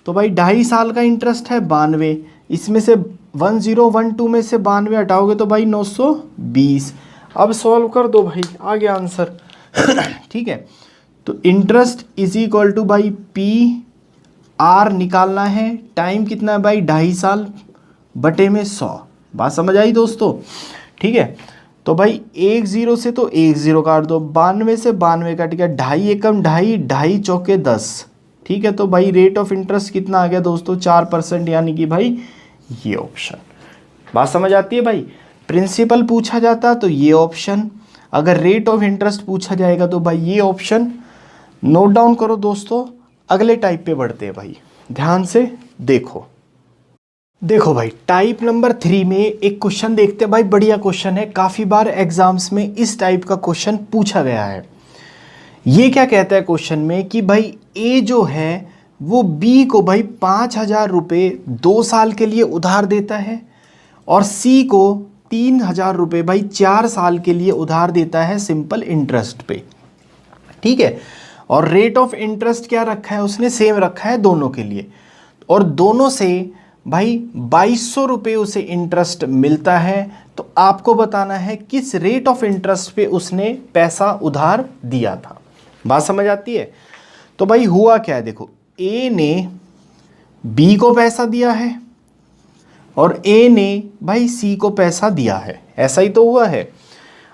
तो भाई 2.5 साल का इंटरेस्ट है 92, इसमें से 1012 में से 92 हटाओगे तो भाई 920। अब सॉल्व कर दो भाई, आ गया आंसर। ठीक है, तो इंटरेस्ट इज इक्वल टू भाई पी आर निकालना है, टाइम कितना है भाई 2.5 साल, बटे में 100। बात समझ आई दोस्तों। ठीक है, तो भाई 1 0 से तो 1 0 काट दो, 92 से 92 कट गया, 2.5 एकम 2.5, 2.5 चौके 10। ठीक है, तो भाई रेट ऑफ इंटरेस्ट कितना आ गया दोस्तों, 4%, यानी कि भाई ये ऑप्शन। बात समझ आती है भाई। प्रिंसिपल पूछा जाता तो ये ऑप्शन, अगर रेट ऑफ इंटरेस्ट पूछा जाएगा तो भाई ये ऑप्शन। नोट डाउन करो दोस्तों। अगले टाइप पे बढ़ते हैं भाई, ध्यान से देखो। देखो भाई टाइप नंबर 3 में एक क्वेश्चन देखते हैं भाई, बढ़िया क्वेश्चन है, काफ़ी बार एग्जाम्स में इस टाइप का क्वेश्चन पूछा गया है। ये क्या कहता है क्वेश्चन में कि भाई ए जो है वो बी को भाई 5,000 रुपये 2 साल के लिए उधार देता है और सी को 3,000 रुपये भाई 4 साल के लिए उधार देता है सिंपल इंटरेस्ट पे। ठीक है, और रेट ऑफ इंटरेस्ट क्या रखा है उसने, सेम रखा है दोनों के लिए, और दोनों से भाई 2200 रुपये उसे इंटरेस्ट मिलता है। तो आपको बताना है किस रेट ऑफ इंटरेस्ट पे उसने पैसा उधार दिया था। बात समझ आती है। तो भाई हुआ क्या है, देखो ए ने बी को पैसा दिया है और ए ने भाई सी को पैसा दिया है, ऐसा ही तो हुआ है।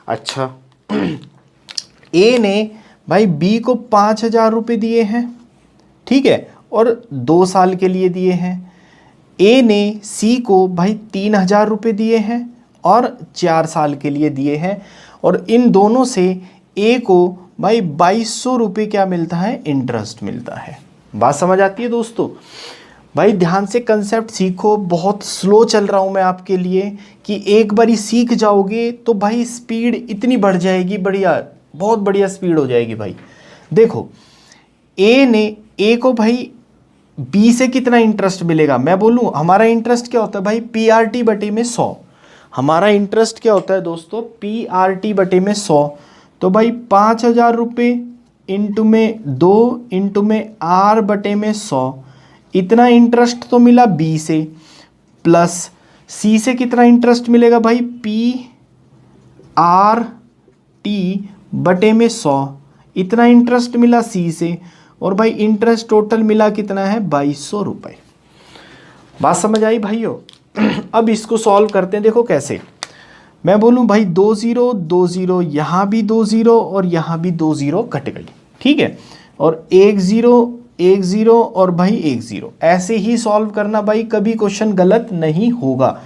अच्छा, ए ने भाई बी को 5,000 रुपये दिए हैं, ठीक है, और 2 साल के लिए दिए हैं। ए ने सी को भाई 3,000 रुपये दिए हैं और 4 साल के लिए दिए हैं, और इन दोनों से ए को भाई 2200 रुपये क्या मिलता है, इंटरेस्ट मिलता है। बात समझ आती है दोस्तों। भाई ध्यान से कंसेप्ट सीखो, बहुत स्लो चल रहा हूँ मैं आपके लिए कि एक बारी सीख जाओगे तो भाई स्पीड इतनी बढ़ जाएगी, बढ़िया, बहुत बढ़िया स्पीड हो जाएगी भाई। देखो ए को भाई बी से कितना इंटरेस्ट मिलेगा, मैं बोलूँ हमारा इंटरेस्ट क्या होता है भाई, PRT बटे में 100। हमारा इंटरेस्ट क्या होता है दोस्तों, PRT बटे में 100। तो भाई 5,000 रुपये इंटू में 2 इंटू में R बटे में 100, इतना इंटरेस्ट तो मिला बी से, प्लस सी से कितना इंटरेस्ट मिलेगा भाई, PRT बटे में 100, इतना इंटरेस्ट मिला सी से, और भाई इंटरेस्ट टोटल मिला कितना है, 2200 रुपये। बात समझ आई भाइयों। अब इसको सॉल्व करते हैं, देखो कैसे। मैं बोलूँ भाई 2 0 2 0, यहाँ भी 2 0 और यहाँ भी 2 0 कट गई, ठीक है, और 1 0 1 0 और भाई 1 0, ऐसे ही सॉल्व करना भाई, कभी क्वेश्चन गलत नहीं होगा।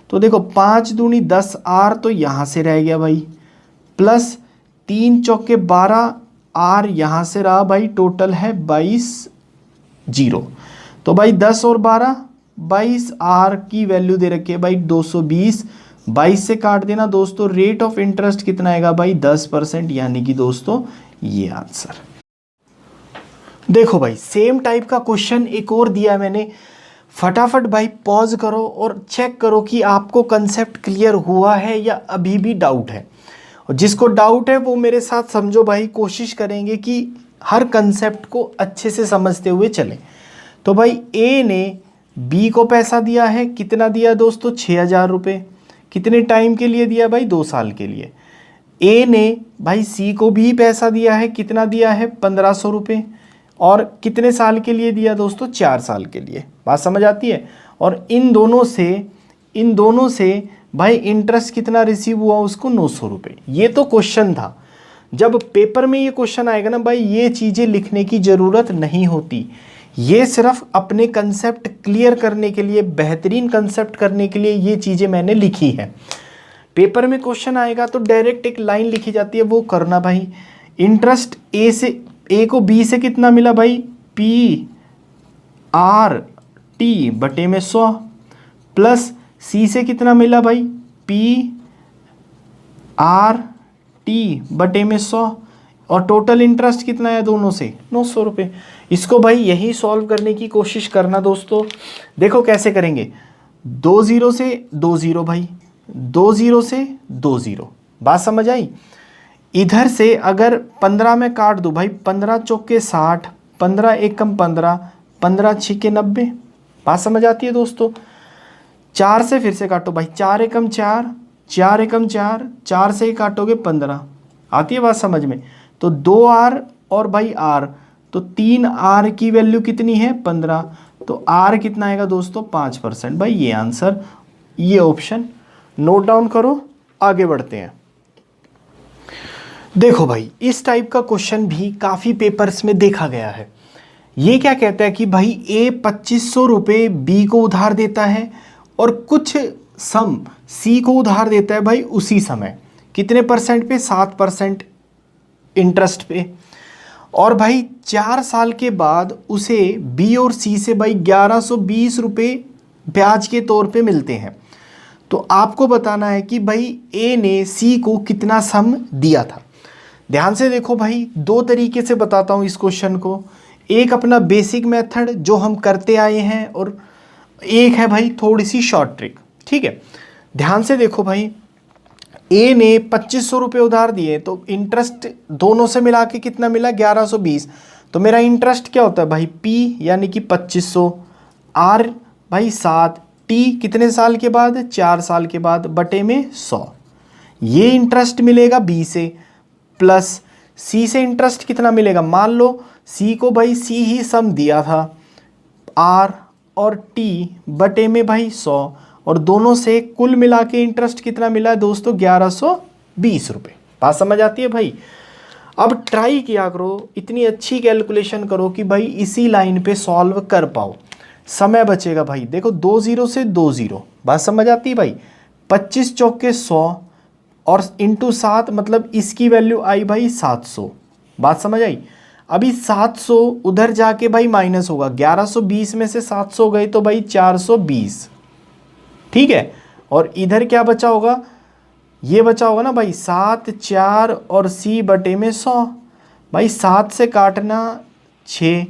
तो देखो 5 दूनी 10 R तो यहाँ से रह गया भाई, प्लस 3 चौके 12 R यहाँ से रहा भाई, टोटल है 22 0। तो भाई 10 और 12 22, R की वैल्यू दे रखी है भाई 220, 22 से काट देना दोस्तों। रेट ऑफ इंटरेस्ट कितना आएगा भाई, 10%, यानी कि दोस्तों ये आंसर। देखो भाई सेम टाइप का क्वेश्चन एक और दिया मैंने, फटाफट भाई पॉज करो और चेक करो कि आपको कंसेप्ट क्लियर हुआ है या अभी भी डाउट है। और जिसको डाउट है वो मेरे साथ समझो भाई, कोशिश करेंगे कि हर कंसेप्ट को अच्छे से समझते हुए चलें। तो भाई ए ने बी को पैसा दिया है, कितना दिया दोस्तों, 6,000 रुपये। कितने टाइम के लिए दिया भाई, 2 साल के लिए। ए ने भाई सी को भी पैसा दिया है, कितना दिया है, 1,500 रुपये, और कितने साल के लिए दिया दोस्तों, 4 साल के लिए। बात समझ आती है। और इन दोनों से भाई इंटरेस्ट कितना रिसीव हुआ उसको, 900 रुपये। ये तो क्वेश्चन था। जब पेपर में ये क्वेश्चन आएगा ना भाई, ये चीज़ें लिखने की ज़रूरत नहीं होती, ये सिर्फ अपने कंसेप्ट क्लियर करने के लिए, बेहतरीन कंसेप्ट करने के लिए ये चीज़ें मैंने लिखी है। पेपर में क्वेश्चन आएगा तो डायरेक्ट एक लाइन लिखी जाती है, वो करना भाई। इंटरेस्ट ए को बी से कितना मिला भाई, पी आर टी बटे में 100, प्लस सी से कितना मिला भाई, पी आर टी बटे में 100, और टोटल इंटरेस्ट कितना है दोनों से, 900 रुपये। इसको भाई यही सॉल्व करने की कोशिश करना दोस्तों। देखो कैसे करेंगे, 2 0 से 2 0 भाई, 2 0 से 2 0, बात समझ आई। इधर से अगर 15 में काट दूँ भाई, 15 चौके 60, 15 एकम 15, 15 छिके 90, बात समझ आती है दोस्तों। 4 से फिर से काटो भाई, 4 एकम 4, 4 एकम 4, 4 से ही काटोगे 15, आती है बात समझ में। तो 2 आर और भाई आर, तो 3 आर की वैल्यू कितनी है, 15, तो आर कितना आएगा दोस्तों, 5%। भाई ये आंसर, ये ऑप्शन नोट डाउन करो, आगे बढ़ते हैं। देखो भाई इस टाइप का क्वेश्चन भी काफ़ी पेपर्स में देखा गया है। ये क्या कहता है कि भाई ए 2500 रुपये बी को उधार देता है और कुछ सम सी को उधार देता है भाई उसी समय, कितने परसेंट पे, 7% इंटरेस्ट पे। और भाई 4 साल के बाद उसे बी और सी से भाई 1120 रुपये ब्याज के तौर पे मिलते हैं। तो आपको बताना है कि भाई ए ने सी को कितना सम दिया था। ध्यान से देखो भाई, 2 तरीके से बताता हूँ इस क्वेश्चन को। एक अपना बेसिक मेथड जो हम करते आए हैं, और एक है भाई थोड़ी सी शॉर्ट ट्रिक, ठीक है। ध्यान से देखो भाई, ए ने 2500 रुपये उधार दिए, तो इंटरेस्ट दोनों से मिला के कितना मिला, 1120। तो मेरा इंटरेस्ट क्या होता है भाई, पी यानी कि 2500, आर भाई 7, टी कितने साल के बाद, 4 साल के बाद, बटे में 100। ये इंटरेस्ट मिलेगा बी से, प्लस सी से इंटरेस्ट कितना मिलेगा, मान लो सी को भाई सी ही सम दिया था, आर और टी बटे में भाई 100, और दोनों से कुल मिला के इंटरेस्ट कितना मिला है दोस्तों, 1120 रुपये। बात समझ आती है भाई। अब ट्राई किया करो, इतनी अच्छी कैलकुलेशन करो कि भाई इसी लाइन पे सॉल्व कर पाओ, समय बचेगा भाई। देखो 2 0 से 2 0, बात समझ आती है भाई। 25 चौके 100 और इंटू 7, मतलब इसकी वैल्यू आई भाई 700, बात समझ आई। अभी 700 उधर जाके भाई माइनस होगा, 1120 में से 700 गए तो भाई 420, ठीक है। और इधर क्या बचा होगा, ये बचा होगा ना भाई 7, 4 और सी बटे में 100। भाई 7 से काटना 6,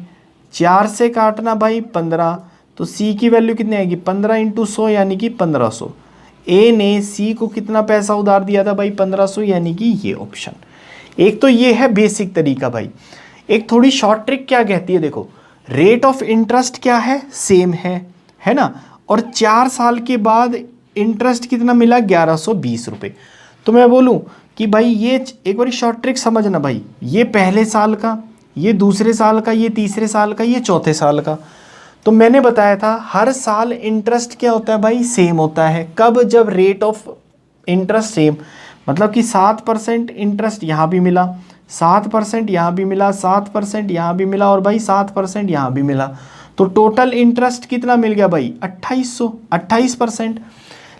4 से काटना भाई 15, तो सी की वैल्यू कितनी आएगी, 15 इंटू 100 यानी कि 1500। ए ने सी को कितना पैसा उधार दिया था भाई, 1500, यानी कि ये ऑप्शन। एक तो ये है बेसिक तरीका भाई। एक थोड़ी शॉर्ट ट्रिक क्या कहती है, देखो रेट ऑफ इंटरेस्ट क्या है, सेम है ना, और 4 साल के बाद इंटरेस्ट कितना मिला, 1120 रुपये। तो मैं बोलूँ कि भाई ये एक बार शॉर्ट ट्रिक समझना भाई, ये पहले साल का, ये दूसरे साल का, ये तीसरे साल का, ये चौथे साल का। तो मैंने बताया था हर साल इंटरेस्ट क्या होता है भाई, सेम होता है। कब, जब रेट ऑफ इंटरेस्ट सेम, मतलब कि 7% इंटरेस्ट यहाँ भी मिला, 7% यहाँ भी मिला, 7% यहाँ भी मिला, और भाई 7% यहाँ भी मिला। तो टोटल इंटरेस्ट कितना मिल गया भाई, 2800, 28%।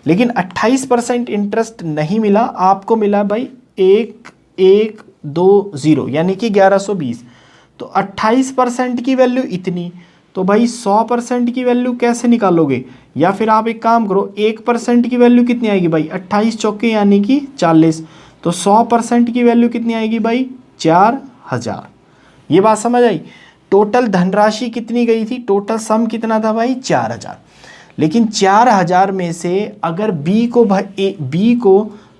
लेकिन 28% इंटरेस्ट नहीं मिला, आपको मिला भाई 1120, यानी कि 1120। तो 28% की वैल्यू इतनी, तो भाई 100% की वैल्यू कैसे निकालोगे, या फिर आप एक काम करो, 1% की वैल्यू कितनी आएगी भाई, 28 चौके यानी कि 40। तो 100% की वैल्यू कितनी आएगी भाई, 4000। ये बात समझ आई। टोटल धनराशि कितनी गई थी, टोटल सम कितना था भाई, 4000। लेकिन 4000 में से अगर बी को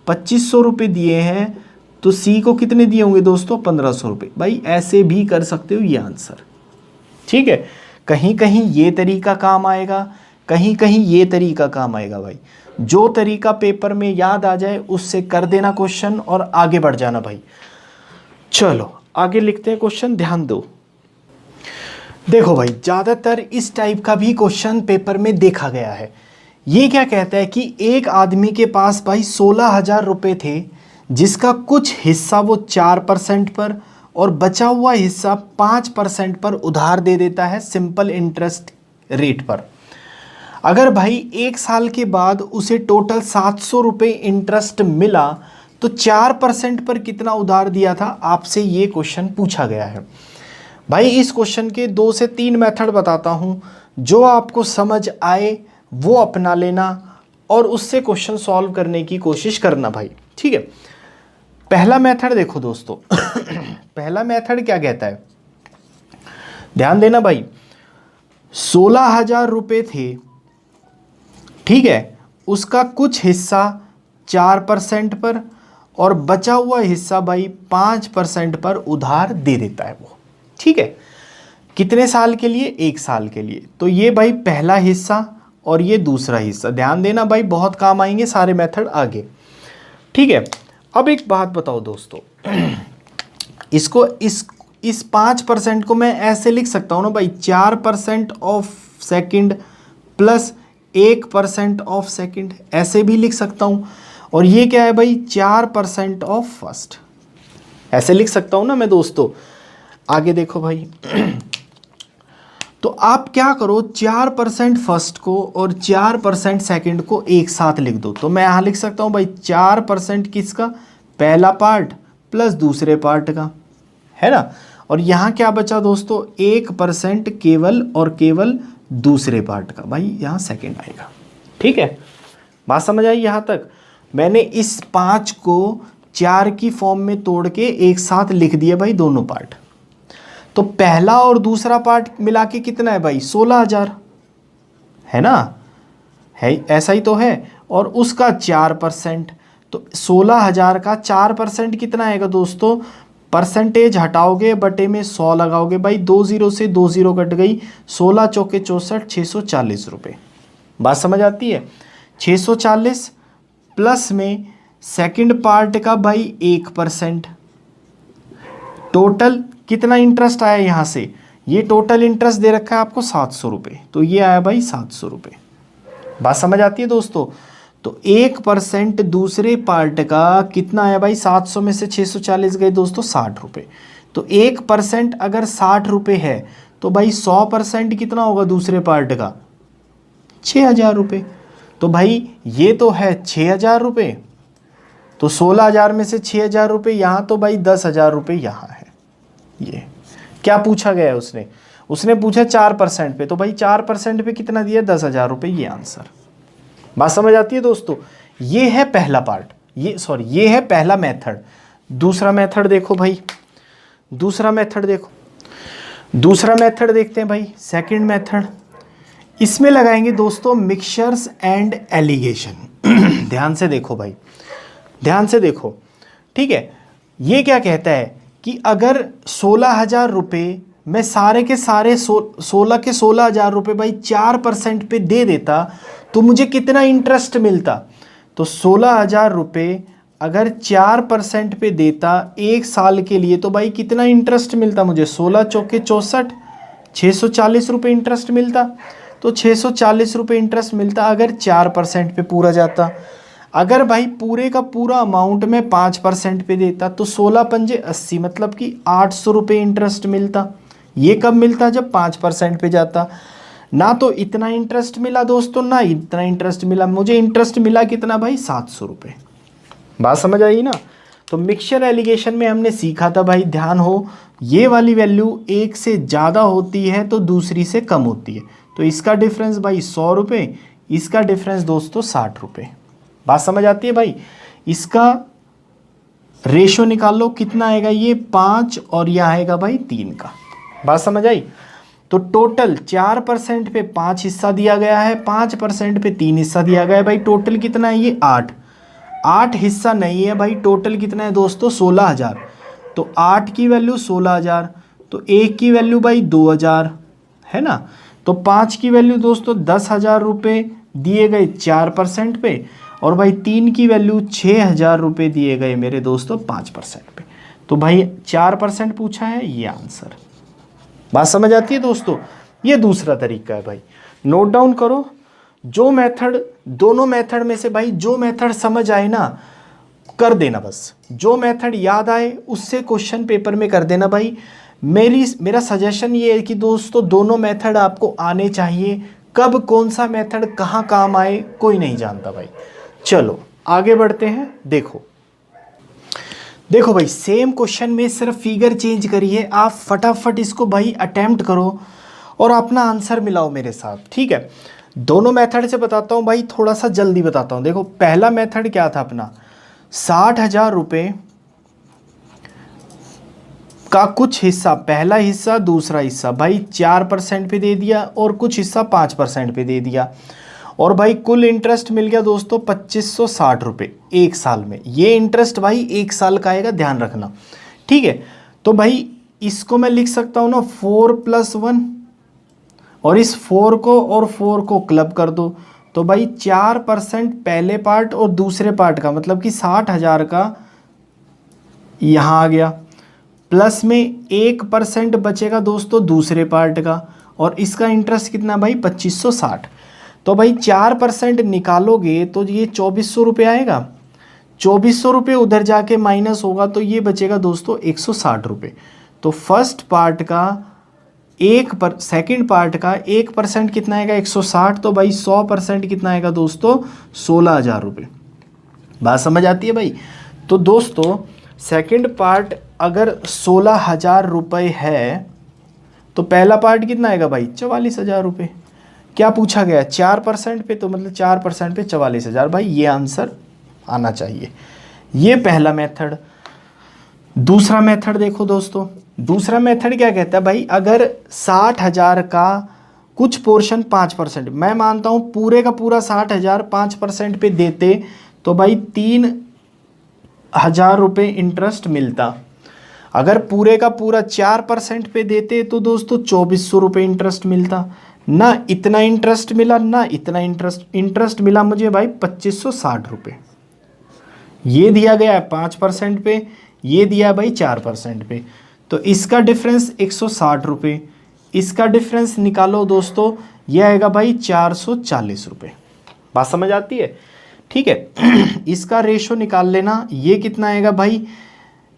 2500 रुपये दिए हैं, तो सी को कितने दिए होंगे दोस्तों, 1500 रुपये। भाई ऐसे भी कर सकते हो ये आंसर, ठीक है। कहीं कहीं ये तरीका काम आएगा, कहीं कहीं ये तरीका काम आएगा भाई। जो तरीका पेपर में याद आ जाए उससे कर देना क्वेश्चन और आगे बढ़ जाना भाई। चलो आगे लिखते हैं क्वेश्चन, ध्यान दो। देखो भाई ज़्यादातर इस टाइप का भी क्वेश्चन पेपर में देखा गया है। ये क्या कहता है कि एक आदमी के पास भाई 16,000 रुपये थे, जिसका कुछ हिस्सा वो 4% पर और बचा हुआ हिस्सा 5% पर उधार दे देता है सिंपल इंटरेस्ट रेट पर। अगर भाई 1 साल के बाद उसे टोटल 700 रुपये इंटरेस्ट मिला तो 4% पर कितना उधार दिया था, आपसे ये क्वेश्चन पूछा गया है। भाई इस क्वेश्चन के 2 से 3 मेथड बताता हूँ, जो आपको समझ आए वो अपना लेना और उससे क्वेश्चन सॉल्व करने की कोशिश करना भाई, ठीक है। पहला मेथड देखो दोस्तों पहला मेथड क्या कहता है, ध्यान देना भाई। 16,000 रुपये थे, ठीक है, उसका कुछ हिस्सा 4% पर और बचा हुआ हिस्सा भाई 5% पर उधार दे देता है वो, ठीक है। कितने साल के लिए, 1 साल के लिए। तो ये भाई पहला हिस्सा और ये दूसरा हिस्सा, ध्यान देना भाई, बहुत काम आएंगे सारे मेथड आगे, ठीक है। अब एक बात बताओ दोस्तों, इसको इस 5% को मैं ऐसे लिख सकता हूँ ना भाई, 4% of second plus 1% of second, ऐसे भी लिख सकता हूँ। और ये क्या है भाई, 4% ऑफ फर्स्ट, ऐसे लिख सकता हूँ ना मैं दोस्तों। आगे देखो भाई तो आप क्या करो, 4% फर्स्ट को और 4% सेकंड को एक साथ लिख दो। तो मैं यहाँ लिख सकता हूँ भाई 4% किसका, पहला पार्ट प्लस दूसरे पार्ट का, है ना। और यहाँ क्या बचा दोस्तों, 1% केवल और केवल दूसरे पार्ट का, भाई यहाँ सेकंड आएगा, ठीक है। बात समझ आई यहाँ तक। मैंने इस 5 को 4 की फॉर्म में तोड़ के एक साथ लिख दिया भाई दोनों पार्ट। तो पहला और दूसरा पार्ट मिला के कितना है भाई, 16,000, है ना, है ऐसा ही तो है। और उसका 4%, तो 16,000 का 4% कितना आएगा दोस्तों, परसेंटेज हटाओगे बटे में 100 लगाओगे भाई, 2 0 से 2 0 कट गई, 16 चौके 64, 640 रुपये। बात समझ आती है। 640 प्लस में सेकंड पार्ट का भाई 1%, टोटल कितना इंटरेस्ट आया यहाँ से, ये टोटल इंटरेस्ट दे रखा है आपको 700 रुपये, तो ये आया भाई 700 रुपये। बात समझ आती है दोस्तों। तो 1% दूसरे पार्ट का कितना आया भाई, 700 में से 640 गए दोस्तों 60 रुपये। तो 1% अगर 60 रुपये है तो भाई 100% कितना होगा दूसरे पार्ट का, 6,000 रुपये। तो भाई ये तो है 6,000 रुपये, तो 16,000 में से 6,000 रुपये यहाँ, तो भाई 10,000 रुपये यहाँ है। ये क्या पूछा गया है उसने पूछा 4% पे, तो भाई 4% पे कितना दिया, 10,000 रुपये, ये आंसर। बात समझ आती है दोस्तों। ये है पहला पार्ट, ये है पहला मेथड। दूसरा मेथड देखो भाई, दूसरा मेथड देखते हैं भाई, सेकंड मेथड। इसमें लगाएंगे दोस्तों मिक्सचर्स एंड एलिगेशन। ध्यान से देखो भाई, ध्यान से देखो, ठीक है। ये क्या कहता है कि अगर 16,000 रुपये मैं सारे के सारे 16,000 रुपये भाई 4% पे दे देता तो मुझे कितना इंटरेस्ट मिलता। तो 16,000 रुपये अगर 4% पे देता 1 साल के लिए, तो भाई कितना इंटरेस्ट मिलता मुझे, 16 चौके 64, 640 रुपये इंटरेस्ट मिलता। तो 640 रुपये इंटरेस्ट मिलता अगर 4% पे पूरा जाता। अगर भाई पूरे का पूरा अमाउंट में 5% पे देता तो 16 पंजे 80, मतलब कि 800 रुपये इंटरेस्ट मिलता। ये कब मिलता, जब 5% पे जाता। ना तो इतना इंटरेस्ट मिला दोस्तों, ना इतना इंटरेस्ट मिला, मुझे इंटरेस्ट मिला कितना भाई, 700 रुपये। बात समझ आई ना। तो मिक्सचर एलिगेशन में हमने सीखा था भाई, ध्यान हो, ये वाली वैल्यू एक से ज़्यादा होती है तो दूसरी से कम होती है। तो इसका डिफरेंस भाई 100 रुपये, इसका डिफरेंस दोस्तों 60 रुपये। बात समझ आती है भाई। इसका रेशो निकाल लो, कितना आएगा, ये 5 और यह आएगा भाई 3 का। बात समझ आई। तो टोटल 4% पे 5 हिस्सा दिया गया है, 5% पे 3 हिस्सा दिया गया है भाई। टोटल कितना है, ये 8 हिस्सा नहीं है भाई। टोटल कितना है दोस्तों, 16,000। तो 8 की वैल्यू 16,000, तो 1 की वैल्यू भाई 2,000, है ना। तो 5 की वैल्यू दोस्तों 10,000 रुपये दिए गए 4% पे, और भाई 3 की वैल्यू 6,000 रुपये दिए गए मेरे दोस्तों 5% पे। तो भाई 4% पूछा है, ये आंसर। बात समझ आती है दोस्तों। ये दूसरा तरीका है भाई, नोट डाउन करो। जो मेथड, दोनों मेथड में से भाई जो मेथड समझ आए ना, कर देना, बस जो मेथड याद आए उससे क्वेश्चन पेपर में कर देना भाई। मेरा सजेशन ये है कि दोस्तों दोनों मेथड आपको आने चाहिए। कब कौन सा मेथड कहाँ काम आए कोई नहीं जानता भाई। चलो आगे बढ़ते हैं। देखो भाई, सेम क्वेश्चन में सिर्फ फिगर चेंज करिए। आप फटाफट इसको भाई अटेम्प्ट करो और अपना आंसर मिलाओ मेरे साथ, ठीक है। दोनों मेथड से बताता हूँ भाई, थोड़ा सा जल्दी बताता हूँ। देखो पहला मेथड क्या था अपना, 60,000 रुपये का कुछ हिस्सा, पहला हिस्सा दूसरा हिस्सा भाई 4% पे दे दिया और कुछ हिस्सा 5% पे दे दिया, और भाई कुल इंटरेस्ट मिल गया दोस्तों 2560 रुपये एक साल में। ये इंटरेस्ट भाई एक साल का आएगा, ध्यान रखना, ठीक है। तो भाई इसको मैं लिख सकता हूँ ना 4+1, और इस 4 को और 4 को क्लब कर दो, तो भाई 4% पहले पार्ट और दूसरे पार्ट का, मतलब कि 60,000 का यहाँ आ गया, प्लस में 1% बचेगा दोस्तों दूसरे पार्ट का, और इसका इंटरेस्ट कितना भाई 2560। तो भाई 4% निकालोगे तो ये 2400 रुपये आएगा। 2400 रुपये उधर जाके माइनस होगा तो ये बचेगा दोस्तों 160 रुपये। तो फर्स्ट पार्ट का सेकेंड पार्ट का 1% कितना आएगा 160, तो भाई 100% कितना आएगा दोस्तों 16,000 रुपये। बात समझ आती है भाई। तो दोस्तों सेकेंड पार्ट अगर 16,000 रुपये है तो पहला पार्ट कितना आएगा भाई 44,000 रुपये। क्या पूछा गया 4% पे, तो मतलब 4% पे 44,000 भाई, ये आंसर आना चाहिए। ये पहला मेथड। दूसरा मेथड देखो दोस्तों, दूसरा मेथड क्या कहता है भाई, अगर 60,000 का कुछ पोर्शन 5%, मैं मानता हूँ पूरे का पूरा 60,000 5% पे देते तो भाई 3,000 रुपये इंटरेस्ट मिलता। अगर पूरे का पूरा 4% पे देते तो दोस्तों 2,400 रुपये इंटरेस्ट मिलता। ना इतना इंटरेस्ट मिला ना इतना इंटरेस्ट मिला मुझे भाई 2,560 रुपये। ये दिया गया है 5% पे, ये दिया है भाई 4% पे, तो इसका डिफरेंस 160 रुपये। इसका डिफरेंस निकालो दोस्तों, ये आएगा भाई 440 रुपये। बात समझ आती है, ठीक है। इसका रेशो निकाल लेना, ये कितना आएगा भाई,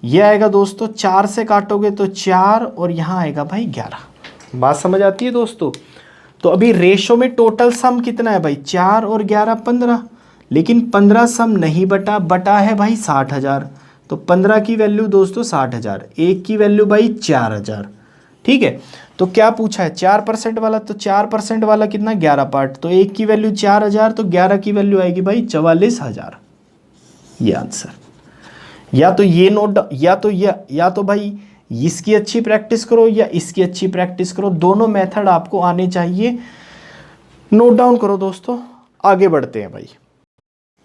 ये आएगा दोस्तों 4 से काटोगे तो 4 और यहाँ आएगा भाई 11। बात समझ आती है दोस्तों। तो अभी रेशो में टोटल सम कितना है भाई 4 और 11 15, लेकिन 15 सम नहीं बटा है भाई 60,000, तो 15 की वैल्यू दोस्तों 60,000, एक की वैल्यू भाई 4,000, ठीक है। तो क्या पूछा है 4% वाला, तो 4% वाला कितना 11 पार्ट, तो एक की वैल्यू 4,000, तो 11 की वैल्यू आएगी भाई 44,000। ये आंसर। या तो ये नोट, या तो भाई इसकी अच्छी प्रैक्टिस करो या इसकी अच्छी प्रैक्टिस करो, दोनों मेथड आपको आने चाहिए। नोट डाउन करो दोस्तों, आगे बढ़ते हैं भाई।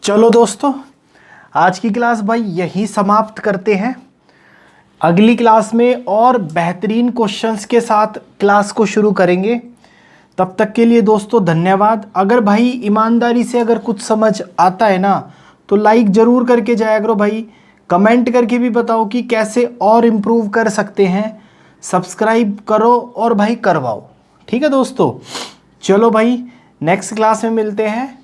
चलो दोस्तों, आज की क्लास भाई यही समाप्त करते हैं। अगली क्लास में और बेहतरीन क्वेश्चंस के साथ क्लास को शुरू करेंगे। तब तक के लिए दोस्तों धन्यवाद। अगर भाई ईमानदारी से अगर कुछ समझ आता है ना तो लाइक ज़रूर करके जाया करो भाई, कमेंट करके भी बताओ कि कैसे और इम्प्रूव कर सकते हैं। सब्सक्राइब करो और भाई करवाओ, ठीक है दोस्तों। चलो भाई नेक्स्ट क्लास में मिलते हैं।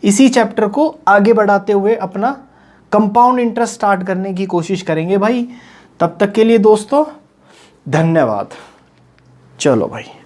इसी चैप्टर को आगे बढ़ाते हुए अपना कंपाउंड इंटरेस्ट स्टार्ट करने की कोशिश करेंगे भाई। तब तक के लिए दोस्तों धन्यवाद। चलो भाई।